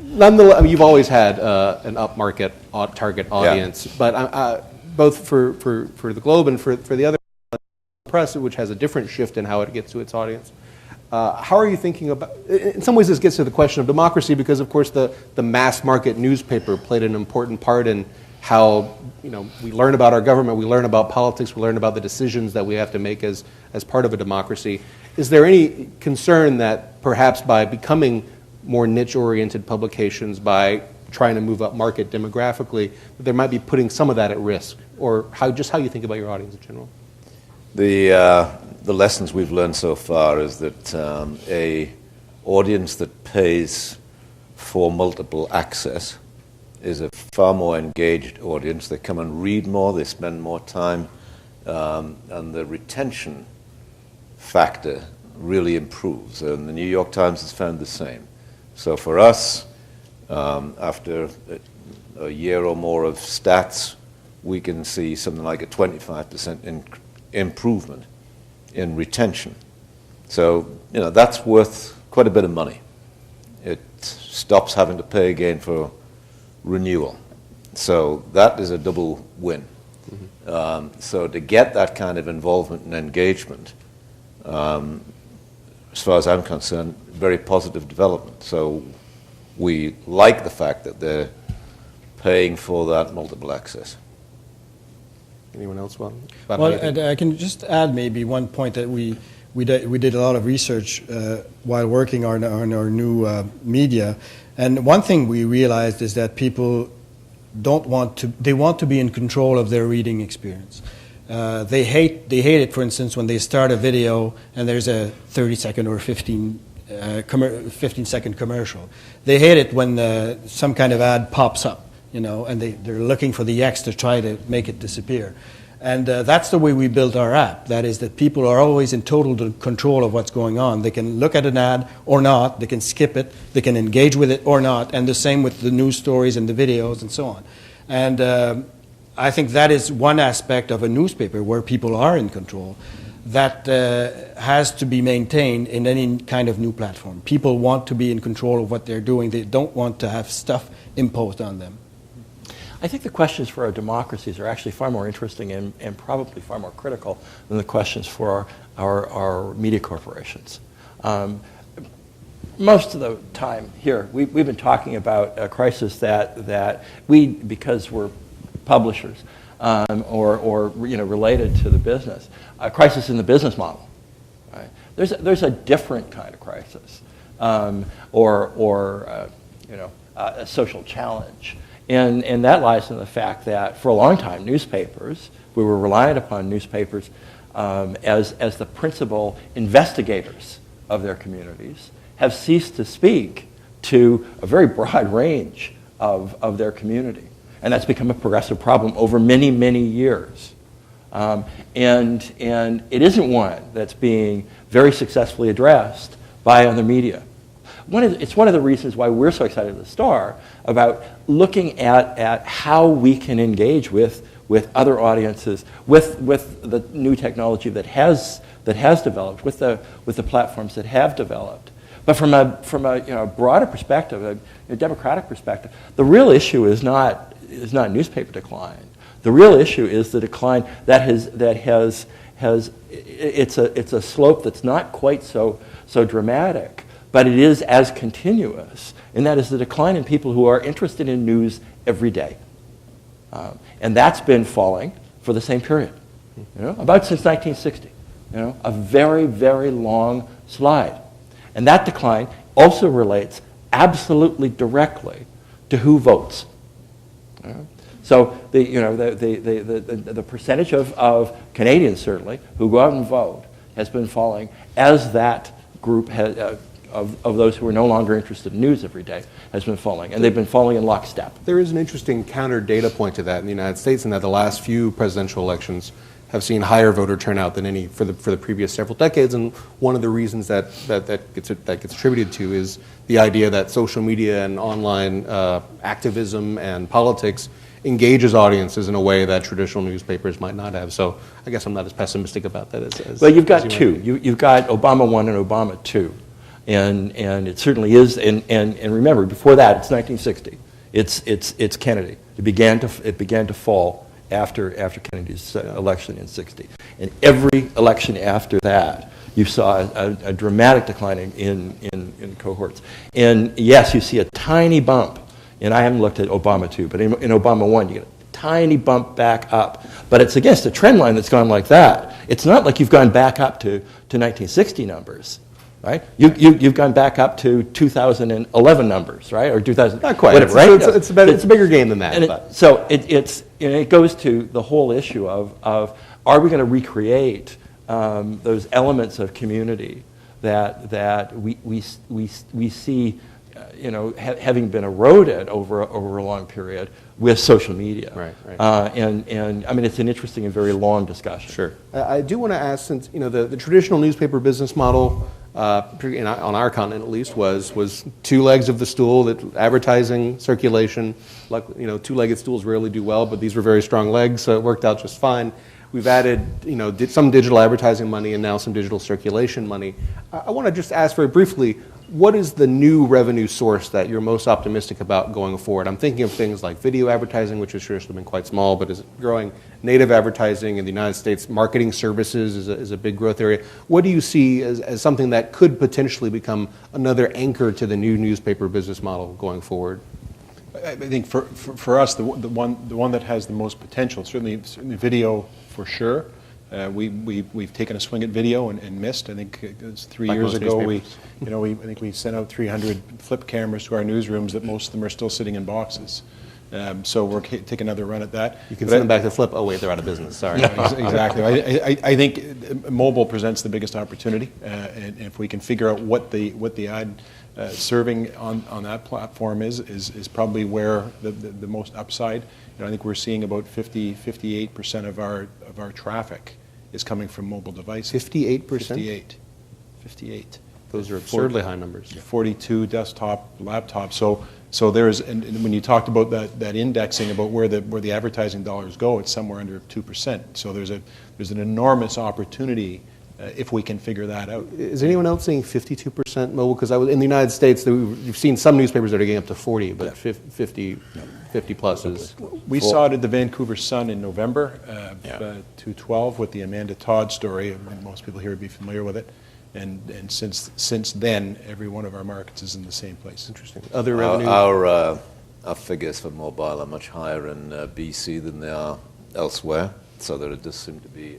nonetheless, I mean, you've always had an upmarket target audience, yeah. But both for the Globe and for the other Presse, which has a different shift in how it gets to its audience. How are you thinking about, in some ways this gets to the question of democracy, because of course the mass market newspaper played an important part in how we learn about our government, we learn about politics, we learn about the decisions that we have to make as part of a democracy. Is there any concern that perhaps by becoming more niche-oriented publications, by trying to move up market demographically, that there might be putting some of that at risk? Or how you think about your audience in general? The lessons we've learned so far is that a audience that pays for multiple access is a far more engaged audience. They come and read more, they spend more time, and the retention factor really improves. And the New York Times has found the same. So for us, after a year or more of stats, we can see something like a 25% improvement in retention. So, that's worth quite a bit of money. It stops having to pay again for renewal. So that is a double win. Mm-hmm. So to get that kind of involvement and engagement, as far as I'm concerned, very positive development. So we like the fact that they're paying for that multiple access. Anyone else want? Well, and I can just add maybe one point that we did a lot of research while working on our new media, and one thing we realized is that people want to be in control of their reading experience. They hate it, for instance, when they start a video and there's a 30-second or 15-second commercial. They hate it when some kind of ad pops up, and they're looking for the X to try to make it disappear. And that's the way we built our app. That is that people are always in total control of what's going on. They can look at an ad or not. They can skip it. They can engage with it or not. And the same with the news stories and the videos and so on. And I think that is one aspect of a newspaper where people are in control that has to be maintained in any kind of new platform. People want to be in control of what they're doing. They don't want to have stuff imposed on them. I think the questions for our democracies are actually far more interesting and probably far more critical than the questions for our media corporations. Most of the time here, we've been talking about a crisis that we, because we're publishers or related to the business, a crisis in the business model. Right? There's a different kind of crisis or a social challenge. And that lies in the fact that for a long time, newspapers, we were reliant upon newspapers as the principal investigators of their communities, have ceased to speak to a very broad range of their community. And that's become a progressive problem over many, many years. And it isn't one that's being very successfully addressed by other media. It's one of the reasons why we're so excited at the Star about looking at how we can engage with other audiences, with the new technology that has developed, with the platforms that have developed. But from a broader perspective, a democratic perspective, the real issue is not newspaper decline. The real issue is the decline that has it's a slope that's not quite so dramatic, but it is as continuous, and that is the decline in people who are interested in news every day. And that's been falling for the same period, about since 1960, a very, very long slide. And that decline also relates absolutely directly to who votes. So the percentage of Canadians, certainly, who go out and vote has been falling as that group of those who are no longer interested in news every day has been falling, and they've been falling in lockstep. There is an interesting counter data point to that in the United States, in that the last few presidential elections have seen higher voter turnout than any for the previous several decades, and one of the reasons that gets attributed to is the idea that social media and online activism and politics engages audiences in a way that traditional newspapers might not have. So I guess I'm not as pessimistic about that as well, you've got two. You've got Obama 1 and Obama 2. And it certainly is, and remember, before that, it's 1960. It's Kennedy. It began to fall after Kennedy's election in 60. And every election after that, you saw a dramatic decline in cohorts. And yes, you see a tiny bump, and I haven't looked at Obama 2, but in Obama 1, you get a tiny bump back up. But it's against a trend line that's gone like that. It's not like you've gone back up to 1960 numbers. Right, you've gone back up to 2011 numbers, right, or 2000. Not quite. Whatever, right? It's a bigger game than that. So it goes to the whole issue of are we going to recreate those elements of community that we see, having been eroded over a long period with social media. Right. And I mean, it's an interesting and very long discussion. Sure. I do want to ask, since the traditional newspaper business model, on our continent at least, was two legs of the stool, that advertising, circulation. Two-legged stools rarely do well, but these were very strong legs, so it worked out just fine. We've added, some digital advertising money and now some digital circulation money. I want to just ask very briefly, what is the new revenue source that you're most optimistic about going forward? I'm thinking of things like video advertising, which has traditionally been quite small, but is growing. Native advertising in the United States, marketing services is a big growth area. What do you see as something that could potentially become another anchor to the new newspaper business model going forward? I think for us, the one that has the most potential, certainly video for sure. We've taken a swing at video and missed. I think it was 3 Like years most ago. newspapers. I think we sent out 300 flip cameras to our newsrooms. That most of them are still sitting in boxes. So we're taking another run at that. You can send them back to Flip. Oh wait, they're out of business. Sorry. Exactly. I think mobile presents the biggest opportunity, and if we can figure out what the ad serving on that platform is probably where the most upside. I think we're seeing about 58% of our traffic is coming from mobile devices. 58%? 58. Those are absurdly high numbers. 42 desktop, laptops. So there is, and when you talked about that indexing about where the advertising dollars go, it's somewhere under 2%. So there's an enormous opportunity if we can figure that out. Is anyone else seeing 52% mobile? Because in the United States, you've seen some newspapers that are getting up to 40, but 50 plus is. We saw it at the Vancouver Sun in November, 2012, with the Amanda Todd story. Most people here would be familiar with it. And since then, every one of our markets is in the same place. Interesting. Other revenue? Our figures for mobile are much higher in BC than they are elsewhere, so there does seem to be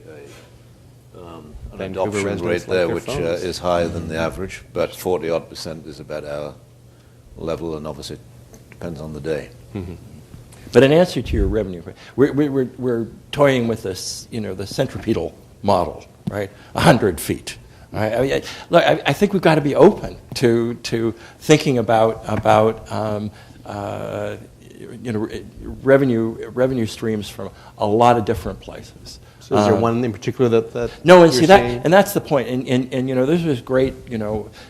an adoption rate there which is higher than the average, but 40-odd% is about our level, and obviously it depends on the day. Mm-hmm. But in answer to your revenue, we're toying with this, the centripetal model, right? 100 feet. Right? Look, I think we've got to be open to thinking about revenue streams from a lot of different places. So is there one in particular that no, and see that, and that's the point. And there's this great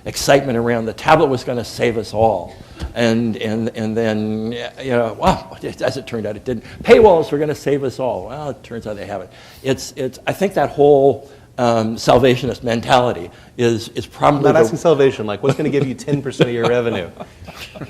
excitement around the tablet was going to save us all, and then well, as it turned out, it didn't. Paywalls were going to save us all. Well, it turns out they haven't. It's I think that whole salvationist mentality is probably I'm not asking salvation. Like, what's going to give you 10% of your revenue?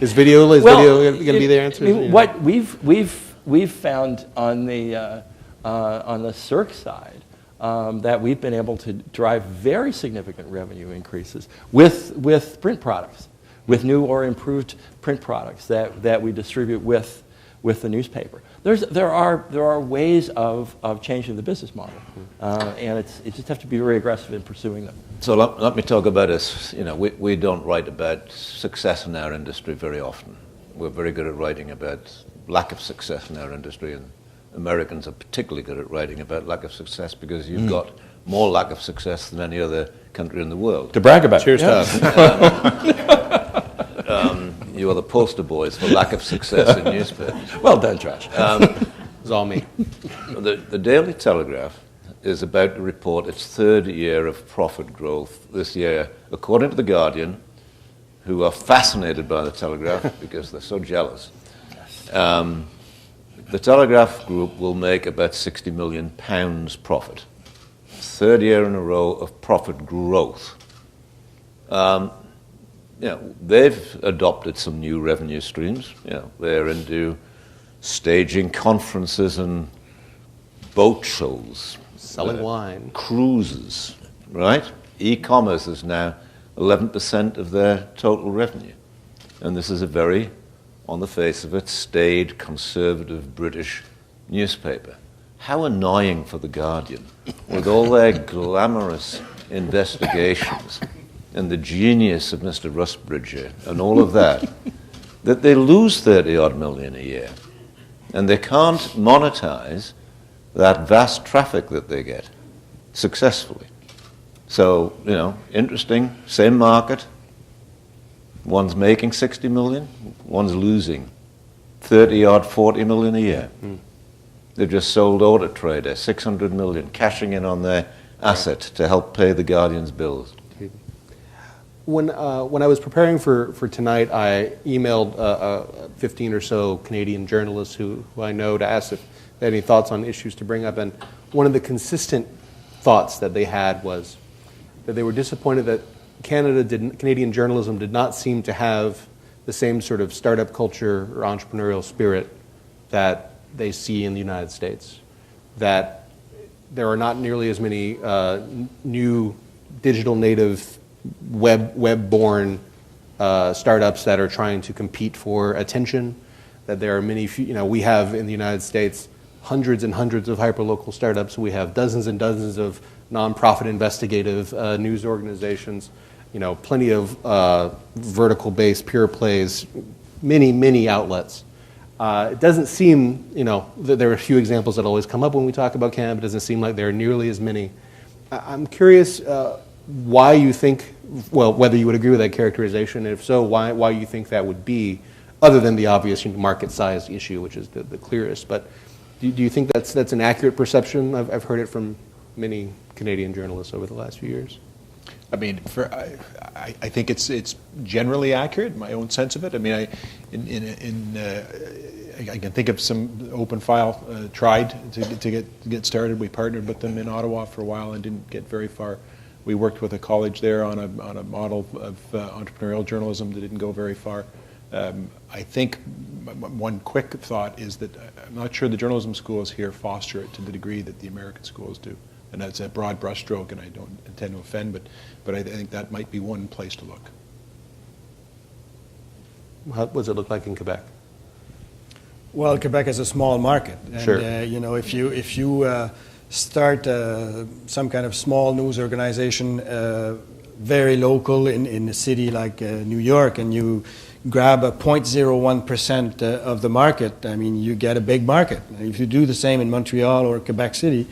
Is video going to be the answer? What we've found on the Cirque side that we've been able to drive very significant revenue increases with print products, with new or improved print products that we distribute with the newspaper. There are ways of changing the business model, and you just have to be very aggressive in pursuing them. So let me talk about this. We don't write about success in our industry very often. We're very good at writing about lack of success in our industry, and Americans are particularly good at writing about lack of success because you've got more lack of success than any other country in the world. To brag about. Cheers to us. You are the poster boys for lack of success in newspapers. Well done, Josh. It's all me. The Daily Telegraph is about to report its third year of profit growth this year, according to The Guardian, who are fascinated by the Telegraph because they're so jealous. The Telegraph Group will make about £60 million profit. Third year in a row of profit growth. They've adopted some new revenue streams. They're into staging conferences and boat shows. Selling wine. Cruises, right? E-commerce is now 11% of their total revenue. And this is a very, on the face of it, staid, conservative British newspaper. How annoying for The Guardian, with all their glamorous investigations and the genius of Mr. Rusbridger and all of that, that they lose 30-odd million a year. And they can't monetize that vast traffic that they get successfully. So, interesting, same market. One's making 60 million, one's losing 30-odd, 40 million a year. They've just sold Auto Trader, 600 million, cashing in on their asset to help pay the Guardian's bills. When I was preparing for tonight, I emailed 15 or so Canadian journalists who I know to ask if they had any thoughts on issues to bring up. And one of the consistent thoughts that they had was that they were disappointed that Canadian journalism did not seem to have the same sort of startup culture or entrepreneurial spirit that they see in the United States. That there are not nearly as many new digital native web-born startups that are trying to compete for attention. that there are many, we have in the United States hundreds and hundreds of hyperlocal startups. We have dozens and dozens of nonprofit investigative news organizations, plenty of vertical-based pure plays, many outlets. It doesn't seem, that there are a few examples that always come up when we talk about Canada. It doesn't seem like there are nearly as many. I'm curious why you think, well, whether you would agree with that characterization, and if so, why you think that would be, other than the obvious market size issue, which is the clearest. But do you think that's an accurate perception? I've heard it from many Canadian journalists over the last few years. I mean, I think it's generally accurate. My own sense of it. I mean, I can think of some Open File tried to get started. We partnered with them in Ottawa for a while and didn't get very far. We worked with a college there on a model of entrepreneurial journalism that didn't go very far. I think one quick thought is that I'm not sure the journalism schools here foster it to the degree that the American schools do. And that's a broad brushstroke, and I don't intend to offend, but I think that might be one place to look. What does it look like in Quebec? Well, Quebec is a small market, and sure. If you start some kind of small news organization, very local in a city like New York, and you grab a 0.01% of the market, I mean, you get a big market. If you do the same in Montreal or Quebec City,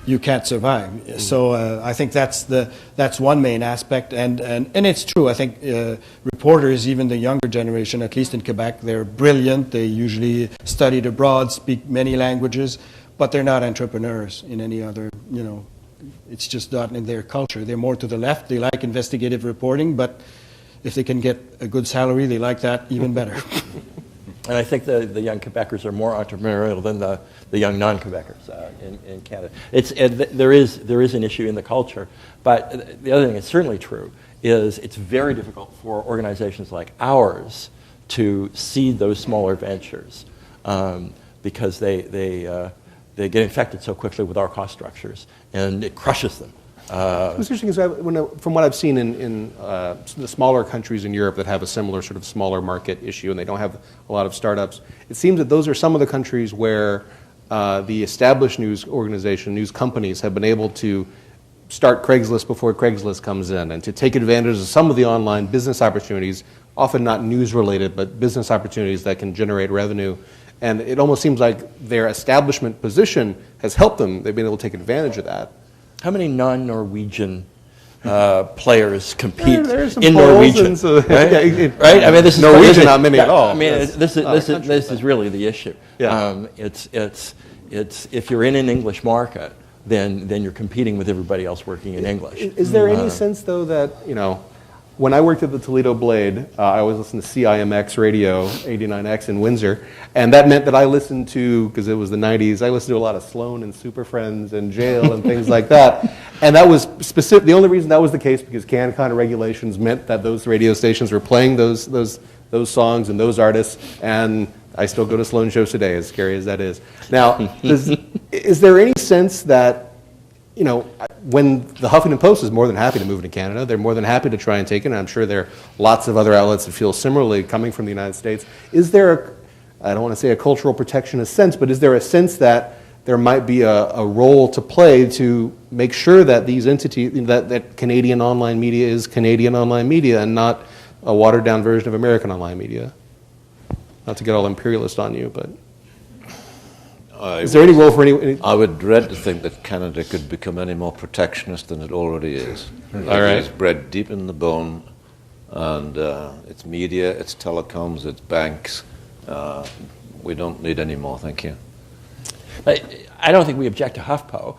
you can't survive. Mm-hmm. So I think that's one main aspect, and it's true. I think reporters, even the younger generation, at least in Quebec, they're brilliant. They usually studied abroad, speak many languages, but they're not entrepreneurs in any other, it's just not in their culture. They're more to the left. They like investigative reporting, but if they can get a good salary, they like that even better. And I think the young Quebecers are more entrepreneurial than the young non-Quebecers in Canada. There is an issue in the culture, but the other thing that's certainly true is it's very difficult for organizations like ours to seed those smaller ventures because they get infected so quickly with our cost structures, and it crushes them. What's interesting is from what I've seen in the smaller countries in Europe that have a similar sort of smaller market issue and they don't have a lot of startups, it seems that those are some of the countries where the established news companies have been able to start Craigslist before Craigslist comes in and to take advantage of some of the online business opportunities, often not news related, but business opportunities that can generate revenue. And it almost seems like their establishment position has helped them. They've been able to take advantage of that. How many non-Norwegian players compete in Norwegian? Right? Right? I mean, this is Norwegian, not many at all. I mean, this is really the issue. Yeah. It's if you're in an English market, then you're competing with everybody else working in English. Is there any sense, though, that when I worked at the Toledo Blade, I always listened to CIMX radio, 89X in Windsor, and that meant that I listened to, because it was the 90s, I listened to a lot of Sloan and Super Friends and Jail and things like that. And that was specific. The only reason that was the case because CanCon regulations meant that those radio stations were playing those songs and those artists, and I still go to Sloan shows today, as scary as that is. Now, is there any sense that when the Huffington Post is more than happy to move into Canada, they're more than happy to try and take it, and I'm sure there are lots of other outlets that feel similarly coming from the United States. Is there, I don't want to say a cultural protectionist sense, but is there a sense that there might be a role to play to make sure that these entities, that Canadian online media is Canadian online media and not a watered-down version of American online media? Not to get all imperialist on you, but... Is there any role for any? I would dread to think that Canada could become any more protectionist than it already is. All right. It's bred deep in the bone, and it's media, it's telecoms, it's banks. We don't need any more, thank you. I don't think we object to HuffPo,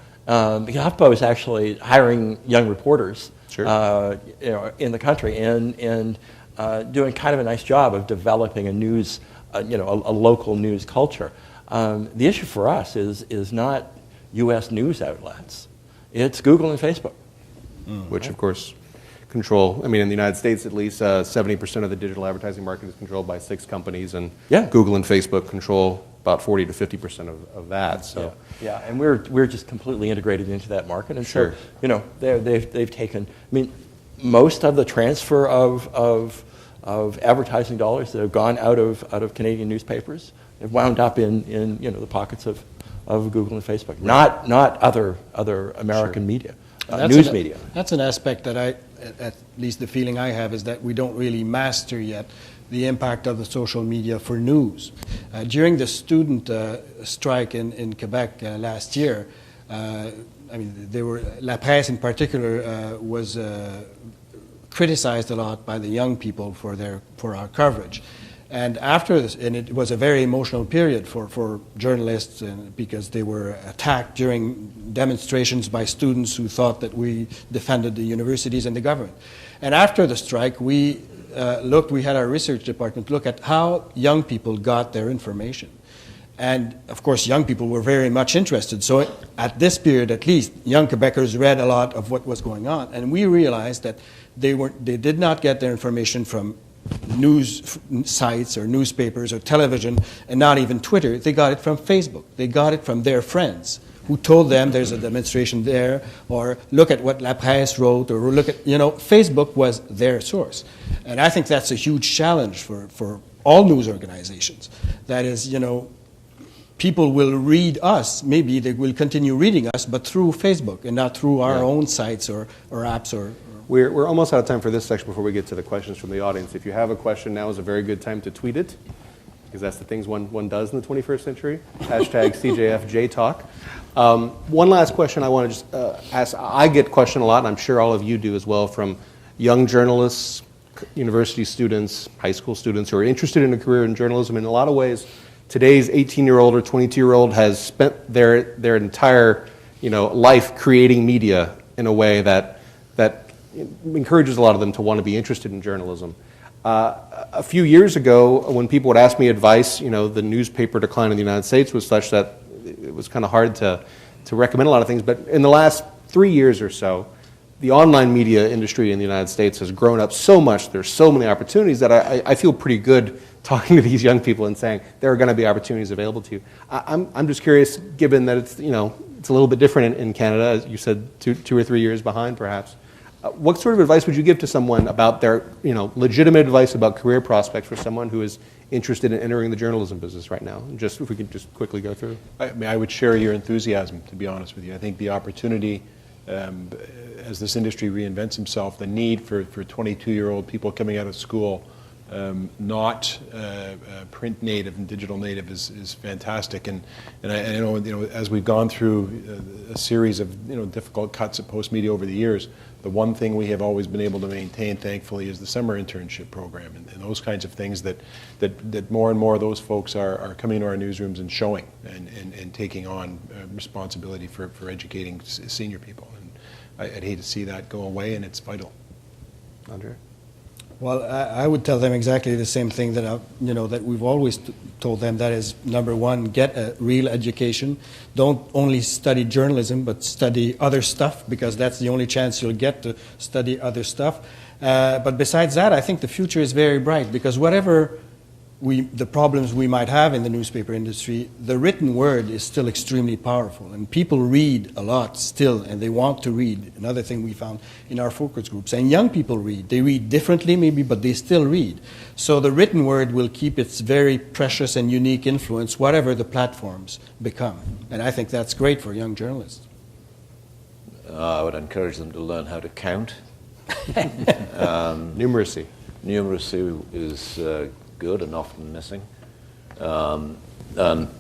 because HuffPo is actually hiring young reporters sure. In the country and doing kind of a nice job of developing a news, a local news culture. The issue for us is not U.S. news outlets. It's Google and Facebook. Which, of course, control, I mean, in the United States at least, 70% of the digital advertising market is controlled by 6 companies, and Google and Facebook control about 40 to 50% of that. So yeah, and we're just completely integrated into that market, and sure. So they've taken. I mean, most of the transfer of of advertising dollars that have gone out of Canadian newspapers. They've wound up in the pockets of Google and Facebook, not other American media, news media. That's an aspect that at least the feeling I have, is that we don't really master yet the impact of the social media for news. During the student strike in Quebec last year, La Presse in particular was criticized a lot by the young people for our coverage. And after this, and it was a very emotional period for journalists, because they were attacked during demonstrations by students who thought that we defended the universities and the government. And after the strike, we had our research department look at how young people got their information. And of course, young people were very much interested. So at this period, at least, young Quebecers read a lot of what was going on. And we realized that they did not get their information from news sites or newspapers or television, and not even Twitter. They got it from Facebook. They got it from their friends who told them there's a demonstration there, or look at what La Presse wrote, or look at, Facebook was their source. And I think that's a huge challenge for all news organizations. That is, people will read us, maybe they will continue reading us, but through Facebook and not through our own sites or apps or We're almost out of time for this section before we get to the questions from the audience. If you have a question, now is a very good time to tweet it, because that's the things one does in the 21st century. Hashtag CJFJTalk. One last question I want to just ask. I get questioned a lot, and I'm sure all of you do as well, from young journalists, university students, high school students who are interested in a career in journalism. In a lot of ways, today's 18-year-old or 22-year-old has spent their entire life creating media in a way that encourages a lot of them to want to be interested in journalism. A few years ago, when people would ask me advice, the newspaper decline in the United States was such that it was kind of hard to recommend a lot of things. But in the last 3 years or so, the online media industry in the United States has grown up so much. There's so many opportunities that I feel pretty good talking to these young people and saying there are going to be opportunities available to you. I'm just curious, given that it's a little bit different in Canada, as you said, two or 3 years behind, perhaps. What sort of advice would you give to someone about their, legitimate advice about career prospects for someone who is interested in entering the journalism business right now? Just if we could just quickly go through. I would share your enthusiasm, to be honest with you. I think the opportunity, as this industry reinvents himself, the need for 22-year-old people coming out of school, not print native and digital native, is fantastic. And I know, as we've gone through a series of difficult cuts at Postmedia over the years, the one thing we have always been able to maintain, thankfully, is the summer internship program and those kinds of things that more and more of those folks are coming into our newsrooms and showing and taking on responsibility for educating senior people. And I'd hate to see that go away, and it's vital. André? Well, I would tell them exactly the same thing that that we've always told them. That is, number one, get a real education. Don't only study journalism, but study other stuff, because that's the only chance you'll get to study other stuff. But besides that, I think the future is very bright, because whatever the problems we might have in the newspaper industry, the written word is still extremely powerful, and people read a lot still, and they want to read. Another thing we found in our focus groups, and young people read. They read differently maybe, but they still read. So the written word will keep its very precious and unique influence, whatever the platforms become. And I think that's great for young journalists. I would encourage them to learn how to count. Numeracy. Numeracy is good and often missing. And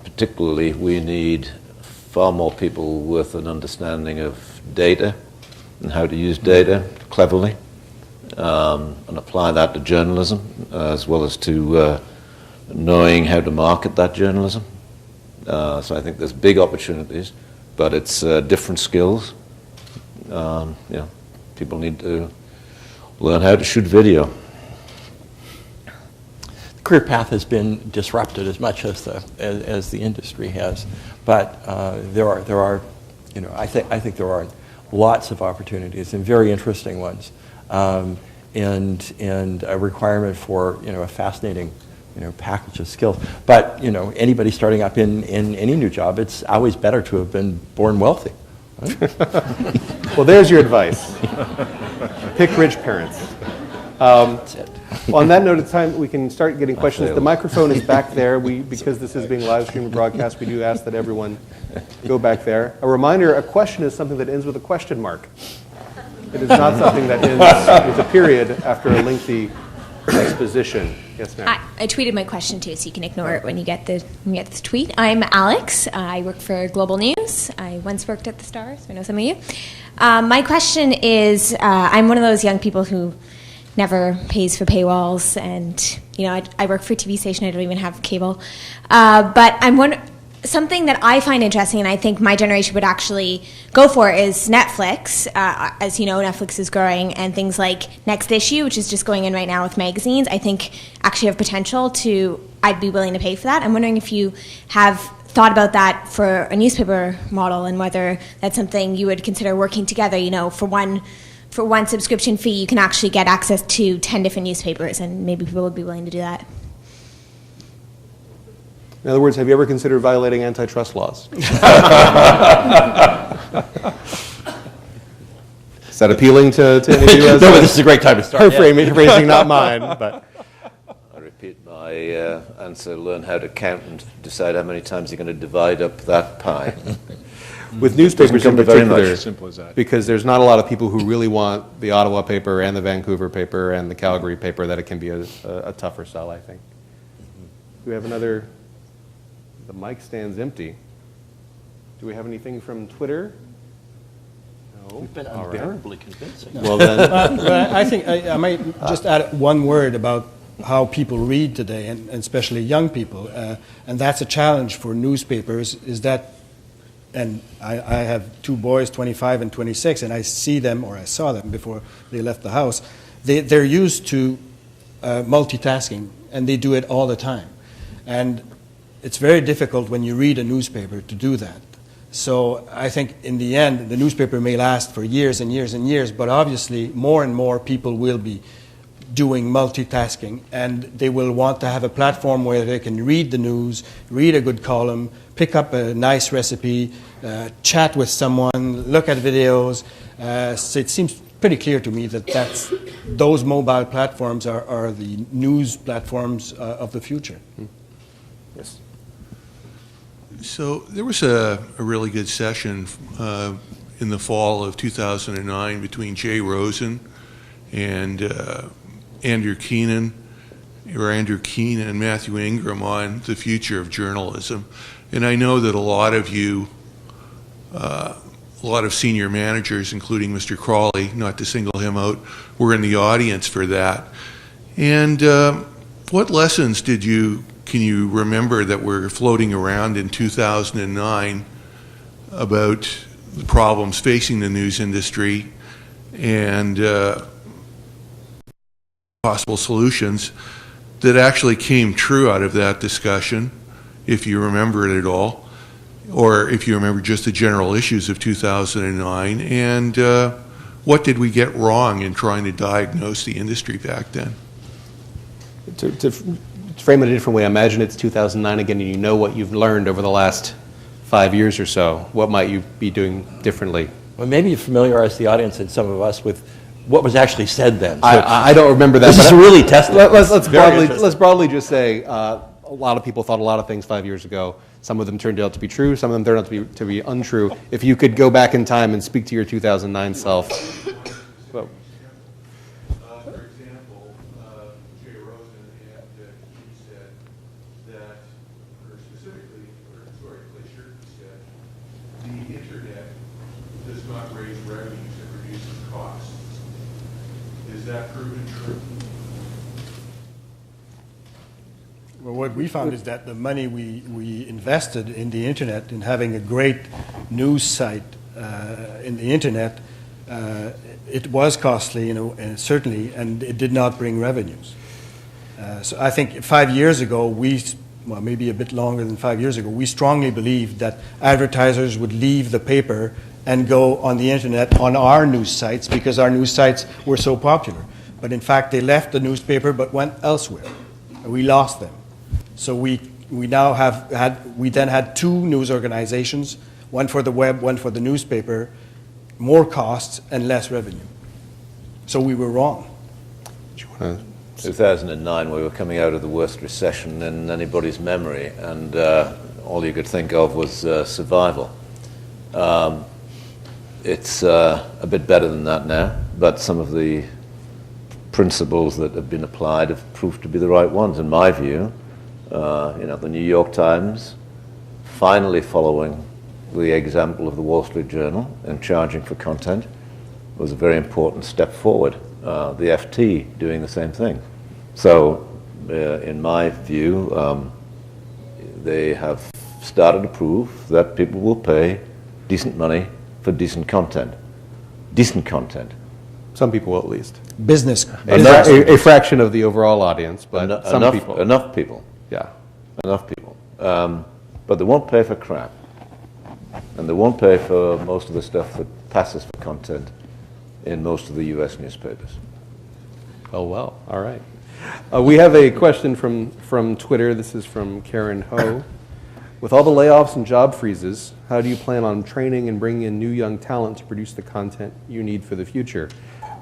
particularly, we need far more people with an understanding of data and how to use data cleverly, and apply that to journalism, as well as to knowing how to market that journalism. So I think there's big opportunities, but it's different skills. People need to learn how to shoot video. Career path has been disrupted as much as the industry has, but there are I think there are lots of opportunities and very interesting ones, and a requirement for a fascinating package of skills. But anybody starting up in any new job, it's always better to have been born wealthy. Right? Well, there's your advice. Pick rich parents. That's it. Well, on that note, it's time we can start getting questions. The microphone is back there. Because this is being live streamed and broadcast, we do ask that everyone go back there. A reminder, a question is something that ends with a question mark. It is not something that ends with a period after a lengthy exposition. Yes, ma'am. I tweeted my question too, so you can ignore it when you get the tweet. I'm Alex. I work for Global News. I once worked at the Star, so I know some of you. My question is, I'm one of those young people who never pays for paywalls, and I work for a TV station. I don't even have cable. But I'm wondering, something that I find interesting, and I think my generation would actually go for, is Netflix. As you know, Netflix is growing, and things like Next Issue, which is just going in right now with magazines, I think actually have potential to, I'd be willing to pay for that. I'm wondering if you have thought about that for a newspaper model, and whether that's something you would consider working together. For one subscription fee, you can actually get access to 10 different newspapers, and maybe people would be willing to do that. In other words, have you ever considered violating antitrust laws? Is that appealing to any of you? No, but this is a great time to start. Her phrasing, not mine. But I repeat my answer: learn how to count and decide how many times you're going to divide up that pie. with newspapers in very particular, much as simple as that. because there's not a lot of people who really want the Ottawa paper and the Vancouver paper and the Calgary paper, that it can be a tougher sell, I think. Do we have another? The mic stands empty. Do we have anything from Twitter? No. You've been All right. unbearably convincing. Well then, But I think I might just add one word about how people read today, and especially young people. And that's a challenge for newspapers, is that, and I have two boys, 25 and 26, and I see them, or I saw them before they left the house. They're used to multitasking, and they do it all the time. And it's very difficult when you read a newspaper to do that. So I think in the end, the newspaper may last for years and years and years, but obviously more and more people will be doing multitasking, and they will want to have a platform where they can read the news, read a good column, pick up a nice recipe, chat with someone, look at videos. So it seems pretty clear to me that those mobile platforms are the news platforms of the future. yes. So there was a really good session in the fall of 2009 between Jay Rosen and Andrew Keene and Matthew Ingram on the future of journalism. And I know that a lot of you, a lot of senior managers, including Mr. Crawley, not to single him out, were in the audience for that. And what lessons can you remember that were floating around in 2009 about the problems facing the news industry and possible solutions that actually came true out of that discussion, if you remember it at all, or if you remember just the general issues of 2009, and what did we get wrong in trying to diagnose the industry back then? To frame it a different way, imagine it's 2009 again, and you know what you've learned over the last 5 years or so. What might you be doing differently? Well, maybe you familiarize the audience and some of us with what was actually said then. So I don't remember that. This is really testing. Let's broadly just say a lot of people thought a lot of things 5 years ago. Some of them turned out to be true. Some of them turned out to be untrue. If you could go back in time and speak to your 2009 self. Well, For example, Jay Rosen and he said that, or specifically, Glacier said, the internet does not raise revenues, it reduces costs. Is that proven true? Well, what we found is that the money we invested in the internet, in having a great news site in the internet, it was costly, certainly, and it did not bring revenues. So I think 5 years ago, well, maybe a bit longer than 5 years ago, we strongly believed that advertisers would leave the paper and go on the internet on our news sites because our news sites were so popular. But in fact, they left the newspaper but went elsewhere. We lost them. So we now we then had two news organizations, one for the web, one for the newspaper, more costs and less revenue. So we were wrong. do you want to 2009, we were coming out of the worst recession in anybody's memory, and all you could think of was survival. It's a bit better than that now, but some of the principles that have been applied have proved to be the right ones, in my view. The New York Times finally following the example of the Wall Street Journal and charging for content was a very important step forward. The FT doing the same thing. So, in my view, they have started to prove that people will pay decent money for decent content. Decent content. Some people will, at least. Business. A fraction of the overall audience, but some people. Enough people. Yeah. Enough people. But they won't pay for crap. And they won't pay for most of the stuff that passes for content in most of the U.S. newspapers. Oh, well. All right. We have a question from Twitter. This is from Karen Ho. With all the layoffs and job freezes, how do you plan on training and bringing in new young talent to produce the content you need for the future?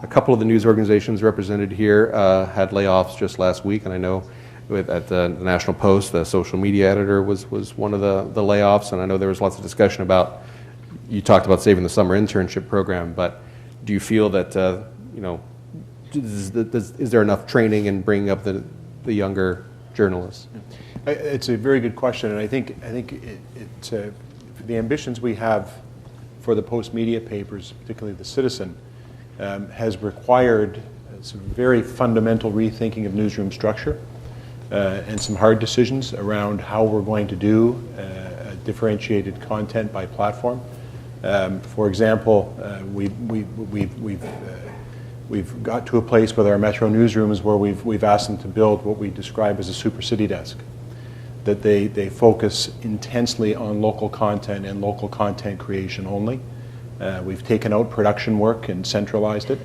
A couple of the news organizations represented here had layoffs just last week, and I know at the National Post, the social media editor was one of the layoffs, and I know there was lots of discussion about, you talked about saving the summer internship program, but do you feel that, is there enough training in bringing up the younger journalists? It's a very good question, and I think it's the ambitions we have for the Postmedia papers, particularly the Citizen, has required some very fundamental rethinking of newsroom structure and some hard decisions around how we're going to do differentiated content by platform. For example, we've got to a place with our Metro newsrooms where we've asked them to build what we describe as a super city desk, that they focus intensely on local content and local content creation only. We've taken out production work and centralized it.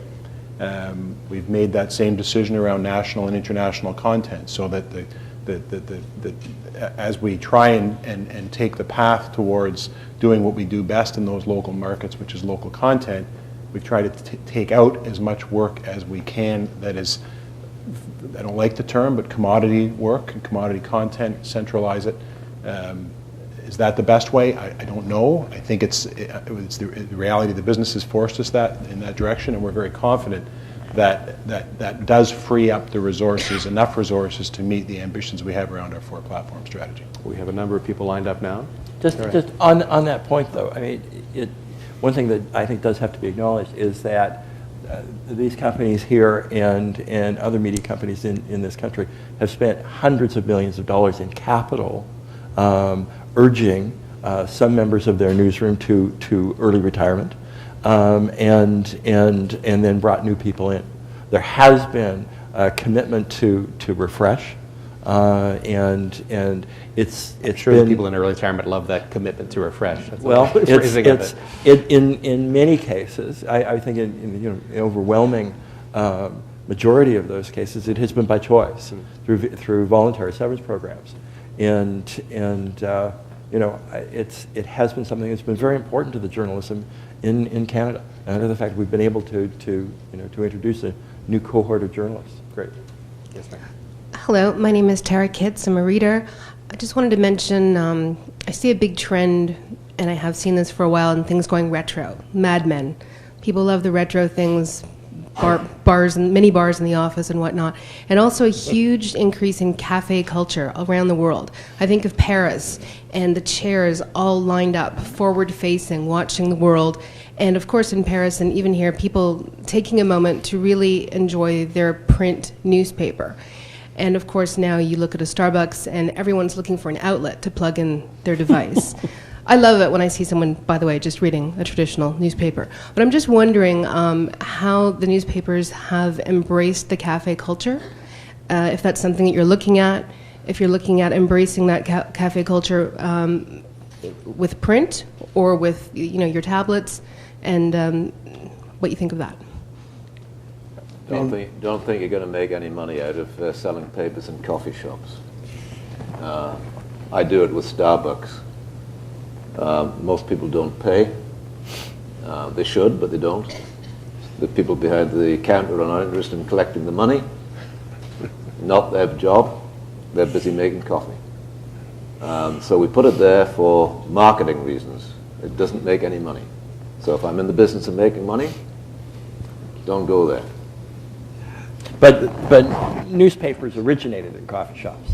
We've made that same decision around national and international content, so that as we try and take the path towards doing what we do best in those local markets, which is local content, we've tried to take out as much work as we can that is, I don't like the term, but commodity work and commodity content, centralize it. Is that the best way? I don't know. I think it's the reality. The business has forced us in that direction, and we're very confident that does free up the resources, enough resources to meet the ambitions we have around our 4-platform strategy. We have a number of people lined up now. Just on that point, though, I mean, one thing that I think does have to be acknowledged is that these companies here and other media companies in this country have spent hundreds of millions of dollars in capital urging some members of their newsroom to early retirement, and then brought new people in. There has been a commitment to refresh, and it's I'm sure been, the people in early retirement love that commitment to refresh. That's well, in many cases, I think in the overwhelming majority of those cases, it has been by choice through voluntary severance programs. And it has been something that's been very important to the journalism in Canada, and the fact we've been able to introduce a new cohort of journalists. Great. Yes, ma'am. Hello, my name is Tara Kitts. I'm a reader. I just wanted to mention I see a big trend, and I have seen this for a while, in things going retro. Mad Men. People love the retro things. Bars and mini bars in the office and whatnot, and also a huge increase in cafe culture around the world. I think of Paris and the chairs all lined up, forward-facing, watching the world, and of course in Paris and even here, people taking a moment to really enjoy their print newspaper. And of course now you look at a Starbucks and everyone's looking for an outlet to plug in their device. I love it when I see someone, by the way, just reading a traditional newspaper. But I'm just wondering how the newspapers have embraced the cafe culture, if that's something that you're looking at, if you're looking at embracing that cafe culture with print or with your tablets, and what you think of that. Don't think you're going to make any money out of selling papers in coffee shops. I do it with Starbucks. Most people don't pay. They should, but they don't. The people behind the counter are not interested in collecting the money. not their job. They're busy making coffee. So we put it there for marketing reasons. It doesn't make any money. So if I'm in the business of making money, don't go there. But newspapers originated in coffee shops.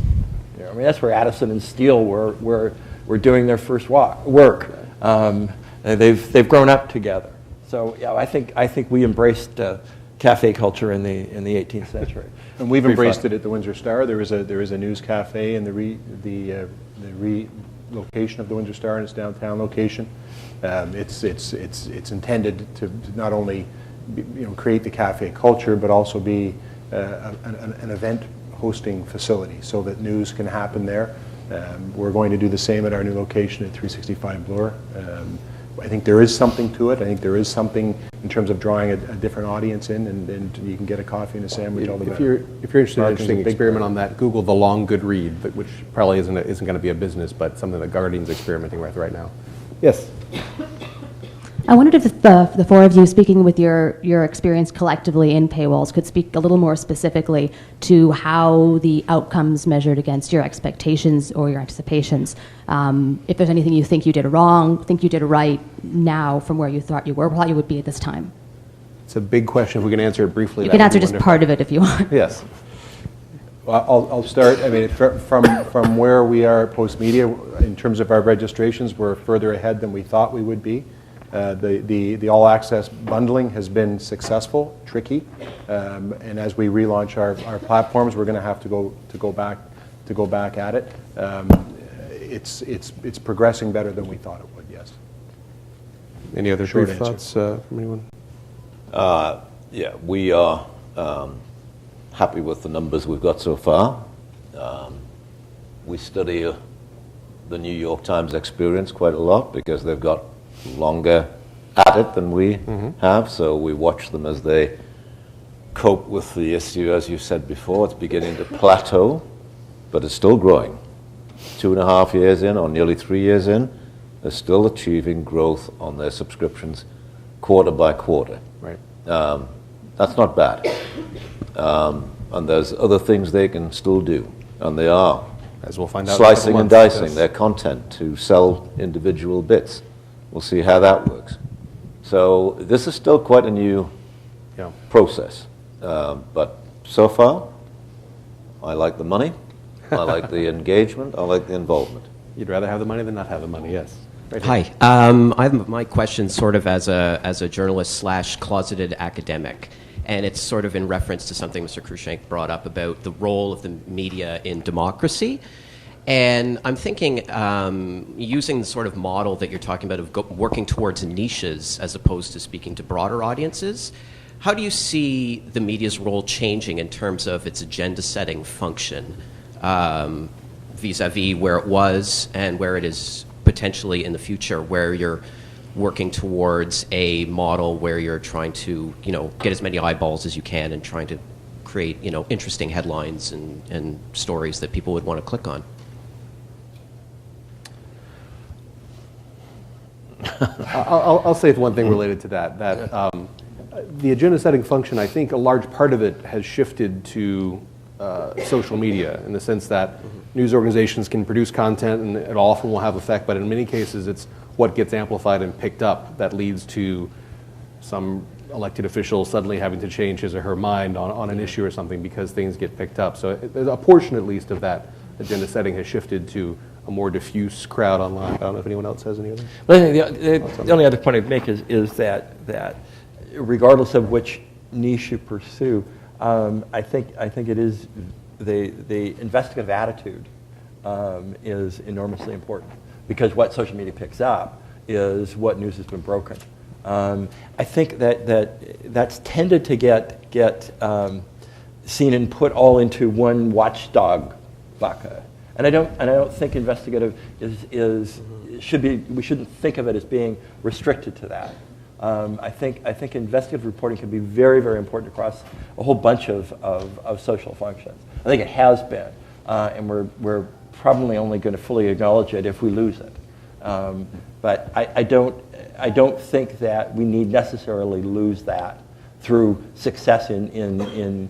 You know, I mean, that's where Addison and Steele were doing their first work. They've grown up together. So yeah, I think we embraced cafe culture in the 18th century. And we've embraced it at the Windsor Star. There is a news cafe in the relocation of the Windsor Star in its downtown location. It's intended to not only create the cafe culture, but also be an event hosting facility so that news can happen there. We're going to do the same at our new location at 365 Bloor. I think there is something to it. I think there is something in terms of drawing a different audience in, and you can get a coffee and a sandwich all the If you're interested in an interesting experiment on that, Google the long good read, which probably isn't going to be a business, but something that Guardian's experimenting with right now. Yes. I wondered if the four of you, speaking with your experience collectively in paywalls, could speak a little more specifically to how the outcomes measured against your expectations or your anticipations. If there's anything you think you did wrong, think you did right now from where you thought you would be at this time. It's a big question. If we can answer it briefly. You can answer just part of it if you want. Yes. Well, I'll start. I mean, from where we are at Postmedia, in terms of our registrations, we're further ahead than we thought we would be. The all-access bundling has been successful, tricky, and as we relaunch our platforms, we're going to have to go back at it. It's progressing better than we thought it would. Yes. Any other short thoughts from anyone? Yeah, we are happy with the numbers we've got so far. We study the New York Times experience quite a lot because they've got longer at it than we have, so we watch them as they cope with the issue. As you said before, it's beginning to plateau, but it's still growing. 2.5 years in, or nearly 3 years in, they're still achieving growth on their subscriptions quarter by quarter. Right. That's not bad. And there's other things they can still do, and they are. As we'll find out. Slicing and dicing their content to sell individual bits. We'll see how that works. So this is still quite a new process. But so far, I like the money, I like the engagement, I like the involvement. You'd rather have the money than not have the money, yes. Right. Hi. I have my question sort of as a journalist / closeted academic. And it's sort of in reference to something Mr. Cruickshank brought up about the role of the media in democracy. And I'm thinking, using the sort of model that you're talking about of working towards niches as opposed to speaking to broader audiences, how do you see the media's role changing in terms of its agenda-setting function vis-a-vis where it was and where it is potentially in the future, where you're working towards a model where you're trying to, get as many eyeballs as you can and trying to create, interesting headlines and stories that people would want to click on? I'll say one thing related to that. The agenda-setting function, I think a large part of it has shifted to social media in the sense that news organizations can produce content and it often will have effect, but in many cases it's what gets amplified and picked up that leads to some elected official suddenly having to change his or her mind on an issue or something because things get picked up. So a portion at least of that agenda setting has shifted to a more diffuse crowd online. I don't know if anyone else has any other. Well, the only other point I'd make is that regardless of which niche you pursue, I think it is the investigative attitude is enormously important because what social media picks up is what news has been broken. I think that's tended to get seen and put all into one watchdog bucket. And I don't think investigative should be. We shouldn't think of it as being restricted to that. I think investigative reporting can be very, very important across a whole bunch of social functions. I think it has been, and we're probably only going to fully acknowledge it if we lose it. But I don't think that we need necessarily lose that through success in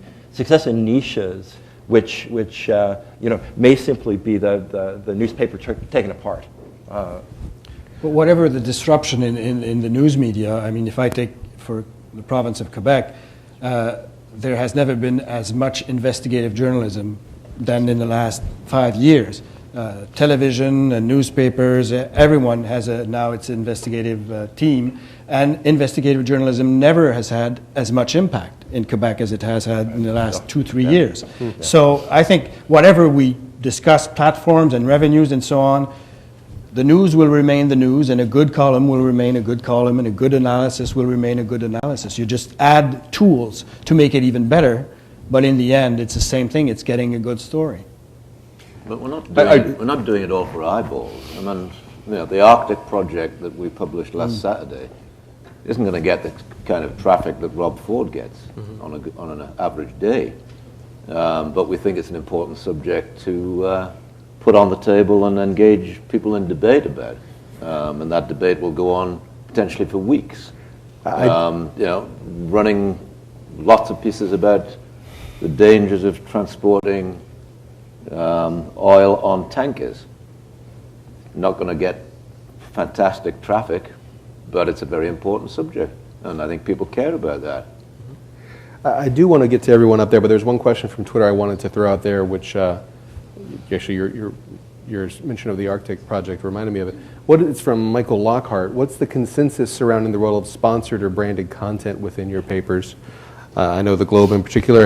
niches which may simply be the newspaper taken apart. But whatever the disruption in the news media, I mean, if I take for the province of Quebec, there has never been as much investigative journalism than in the last 5 years. Television and newspapers, everyone has now its investigative team, and investigative journalism never has had as much impact in Quebec as it has had in the last 2-3 years. So I think whatever we discuss, platforms and revenues and so on, the news will remain the news, and a good column will remain a good column, and a good analysis will remain a good analysis. You just add tools to make it even better, but in the end, it's the same thing. It's getting a good story. But we're not doing it all for eyeballs. I mean, the Arctic project that we published last Saturday isn't going to get the kind of traffic that Rob Ford gets on an average day. But we think it's an important subject to put on the table and engage people in debate about. And that debate will go on potentially for weeks. Running lots of pieces about the dangers of transporting oil on tankers. Not going to get fantastic traffic, but it's a very important subject, and I think people care about that. I do want to get to everyone up there, but there's one question from Twitter I wanted to throw out there, which actually your mention of the Arctic project reminded me of it. It's from Michael Lockhart. What's the consensus surrounding the role of sponsored or branded content within your papers? I know the Globe in particular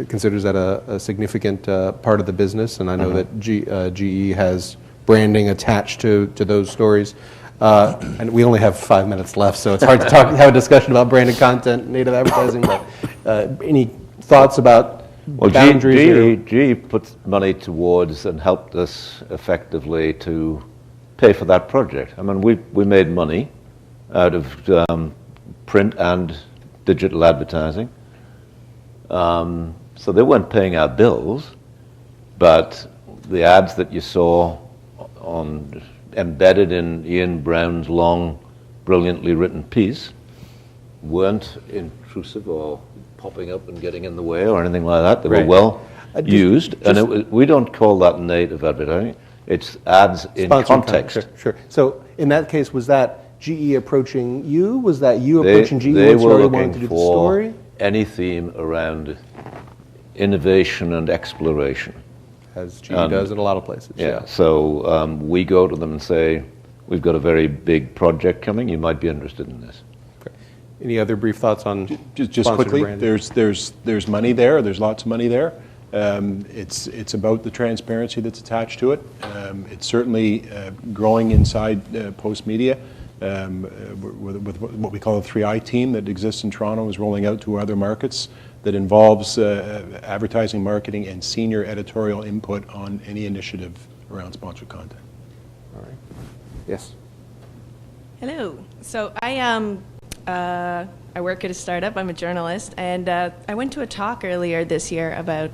considers that a significant part of the business, and I know that GE has branding attached to those stories. And we only have 5 minutes left, so it's hard to have a discussion about branded content, native advertising. But any thoughts about boundaries? GE puts money towards and helped us effectively to pay for that project. I mean, we made money out of print and digital advertising. So they weren't paying our bills, but the ads that you saw embedded in Ian Brown's long, brilliantly written piece weren't intrusive or popping up and getting in the way or anything like that. They were well used, and we don't call that native advertising. It's ads in context. Sure. So in that case, was that GE approaching you? Was that you approaching GE? They were looking for any theme around innovation and exploration. As GE does in a lot of places. Yeah, so we go to them and say, we've got a very big project coming, you might be interested in this. Okay. Any other brief thoughts on just quickly, there's money there, there's lots of money there. It's about the transparency that's attached to it. It's certainly growing inside Postmedia. With what we call the 3I team that exists in Toronto is rolling out to other markets that involves advertising, marketing, and senior editorial input on any initiative around sponsored content. All right. Yes. Hello. So I work at a startup. I'm a journalist, and I went to a talk earlier this year about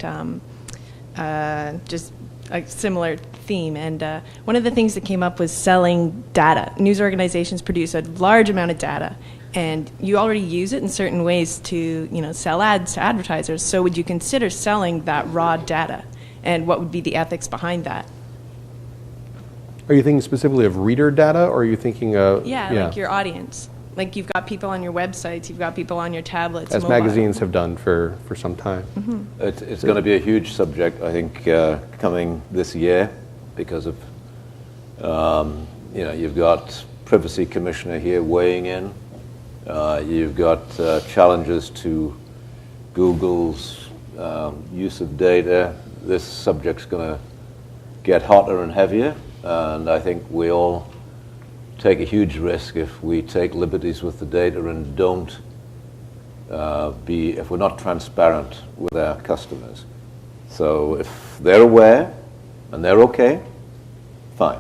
just a similar theme, and one of the things that came up was selling data. News organizations produce a large amount of data, and you already use it in certain ways to sell ads to advertisers. So would you consider selling that raw data, and what would be the ethics behind that? Are you thinking specifically of reader data, or are you thinking of like your audience? Like you've got people on your websites, you've got people on your tablets. As magazines have done for some time. Mm-hmm. It's going to be a huge subject, I think, coming this year, because of you've got Privacy Commissioner here weighing in. You've got challenges to Google's use of data. This subject's going to get hotter and heavier, and I think we all take a huge risk if we take liberties with the data and don't if we're not transparent with our customers. So if they're aware and they're okay, fine.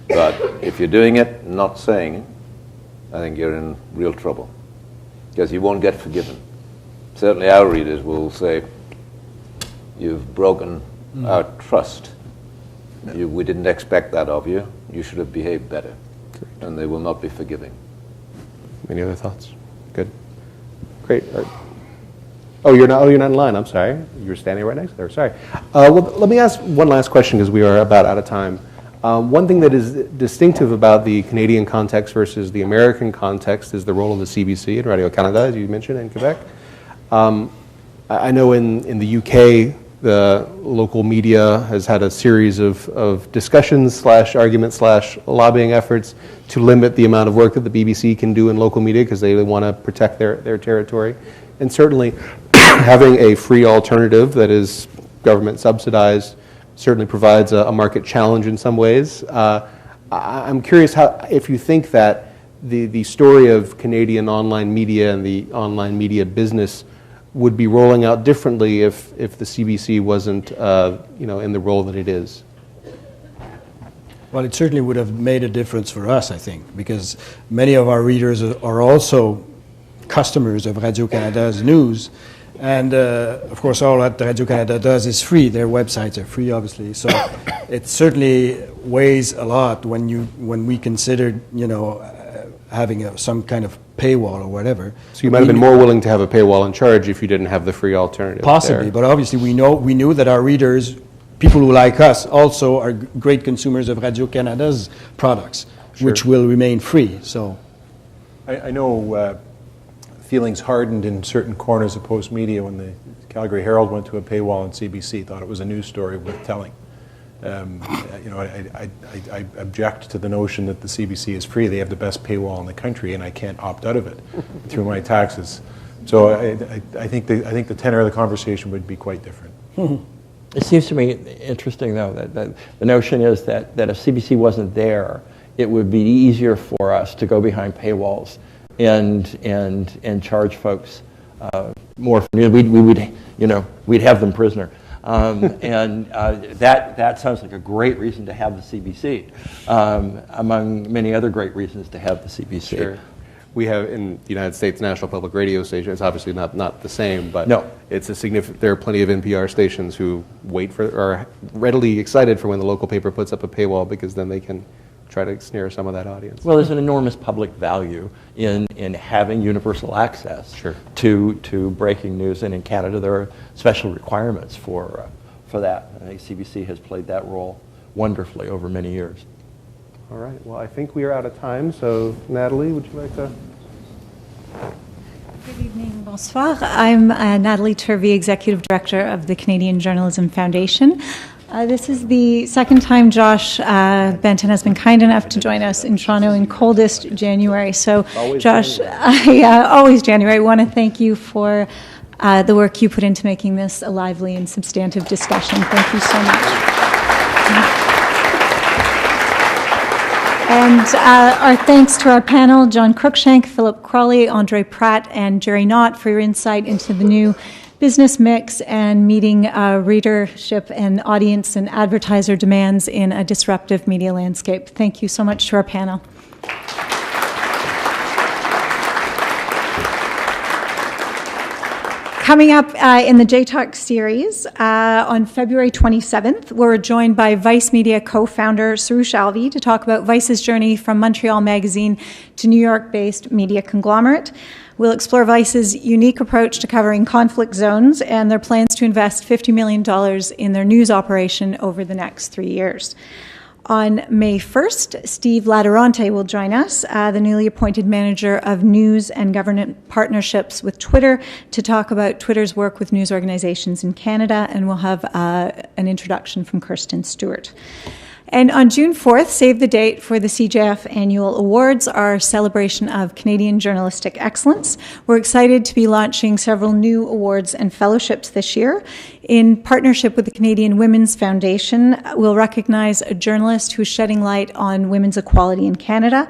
But if you're doing it and not saying it, I think you're in real trouble, because you won't get forgiven. Certainly our readers will say, you've broken our trust. We didn't expect that of you. You should have behaved better. Correct. And they will not be forgiving. Any other thoughts? Good. Great. you're not in line. I'm sorry. You were standing right next to her. Sorry. Well, let me ask one last question because we are about out of time. One thing that is distinctive about the Canadian context versus the American context is the role of the CBC and Radio-Canada, as you mentioned, in Quebec. I know in the UK, the local media has had a series of discussions / arguments / lobbying efforts to limit the amount of work that the BBC can do in local media because they want to protect their territory. And certainly having a free alternative that is government subsidized certainly provides a market challenge in some ways. I'm curious if you think that the story of Canadian online media and the online media business would be rolling out differently if the CBC wasn't in the role that it is. Well, it certainly would have made a difference for us, I think, because many of our readers are also customers of Radio-Canada's news. And of course, all that Radio-Canada does is free. Their websites are free, obviously. So it certainly weighs a lot when we considered, having some kind of paywall or whatever. So you might have been more willing to have a paywall in charge if you didn't have the free alternative. Possibly, but obviously we knew that our readers, people who like us, also are great consumers of Radio-Canada's products, Sure. which will remain free. So I know feelings hardened in certain corners of Postmedia when the Calgary Herald went to a paywall on CBC, thought it was a news story worth telling. I object to the notion that the CBC is free. They have the best paywall in the country, and I can't opt out of it through my taxes. So I think the tenor of the conversation would be quite different. It seems to me interesting, though, that the notion is that if CBC wasn't there, it would be easier for us to go behind paywalls and charge folks more. We'd have them prisoner. That sounds like a great reason to have the CBC, among many other great reasons to have the CBC. Sure. We have in the United States National Public Radio station. It's obviously not the same, but no. It's a significant. There are plenty of NPR stations who are readily excited for when the local paper puts up a paywall because then they can try to snare some of that audience. Well, there's an enormous public value in having universal access Sure. to breaking news, and in Canada there are special requirements for that. I think CBC has played that role wonderfully over many years. All right. Well, I think we are out of time. So, Natalie, would you like to? Good evening, bonsoir. I'm Natalie Turvey, Executive Director of the Canadian Journalism Foundation. This is the second time Josh Benton has been kind enough to join us in Toronto in coldest January. So, Always Josh, always January. I want to thank you for the work you put into making this a lively and substantive discussion. Thank you so much. And our thanks to our panel, John Cruickshank, Phillip Crawley, André Pratte, and Gerry Nott for your insight into the new business mix and meeting readership and audience and advertiser demands in a disruptive media landscape. Thank you so much to our panel. Coming up in the J-Talk series on February 27th, we're joined by Vice Media co-founder Soroush Alvi to talk about Vice's journey from Montreal Magazine to New York-based media conglomerate. We'll explore Vice's unique approach to covering conflict zones and their plans to invest $50 million in their news operation over the next 3 years. On May 1st, Steve Laturante will join us, the newly appointed manager of news and government partnerships with Twitter, to talk about Twitter's work with news organizations in Canada, and we'll have an introduction from Kirsten Stewart. And on June 4th, save the date for the CJF Annual Awards, our celebration of Canadian journalistic excellence. We're excited to be launching several new awards and fellowships this year. In partnership with the Canadian Women's Foundation, we'll recognize a journalist who's shedding light on women's equality in Canada.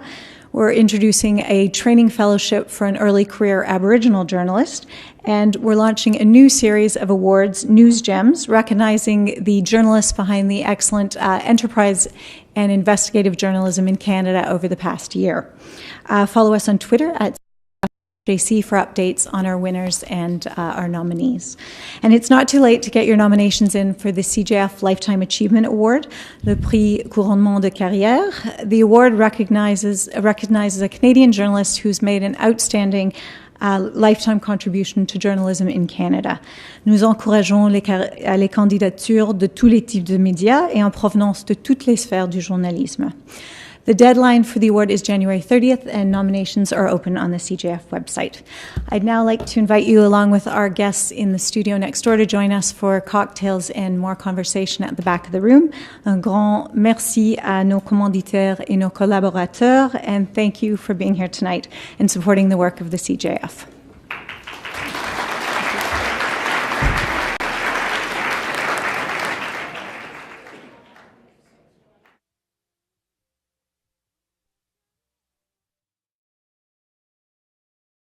We're introducing a training fellowship for an early career Aboriginal journalist, and we're launching a new series of awards, News Gems, recognizing the journalists behind the excellent enterprise and investigative journalism in Canada over the past year. Follow us on Twitter at JC for updates on our winners and our nominees. And it's not too late to get your nominations in for the CJF Lifetime Achievement Award, le Prix Couronnement de Carrière. The award recognizes a Canadian journalist who's made an outstanding lifetime contribution to journalism in Canada. Nous encourageons les candidatures de tous les types de médias et en provenance de toutes les sphères du journalisme. The deadline for the award is January 30th, and nominations are open on the CJF website. I'd now like to invite you, along with our guests in the studio next door, to join us for cocktails and more conversation at the back of the room. Un grand merci à nos commanditaires et nos collaborateurs, and thank you for being here tonight and supporting the work of the CJF.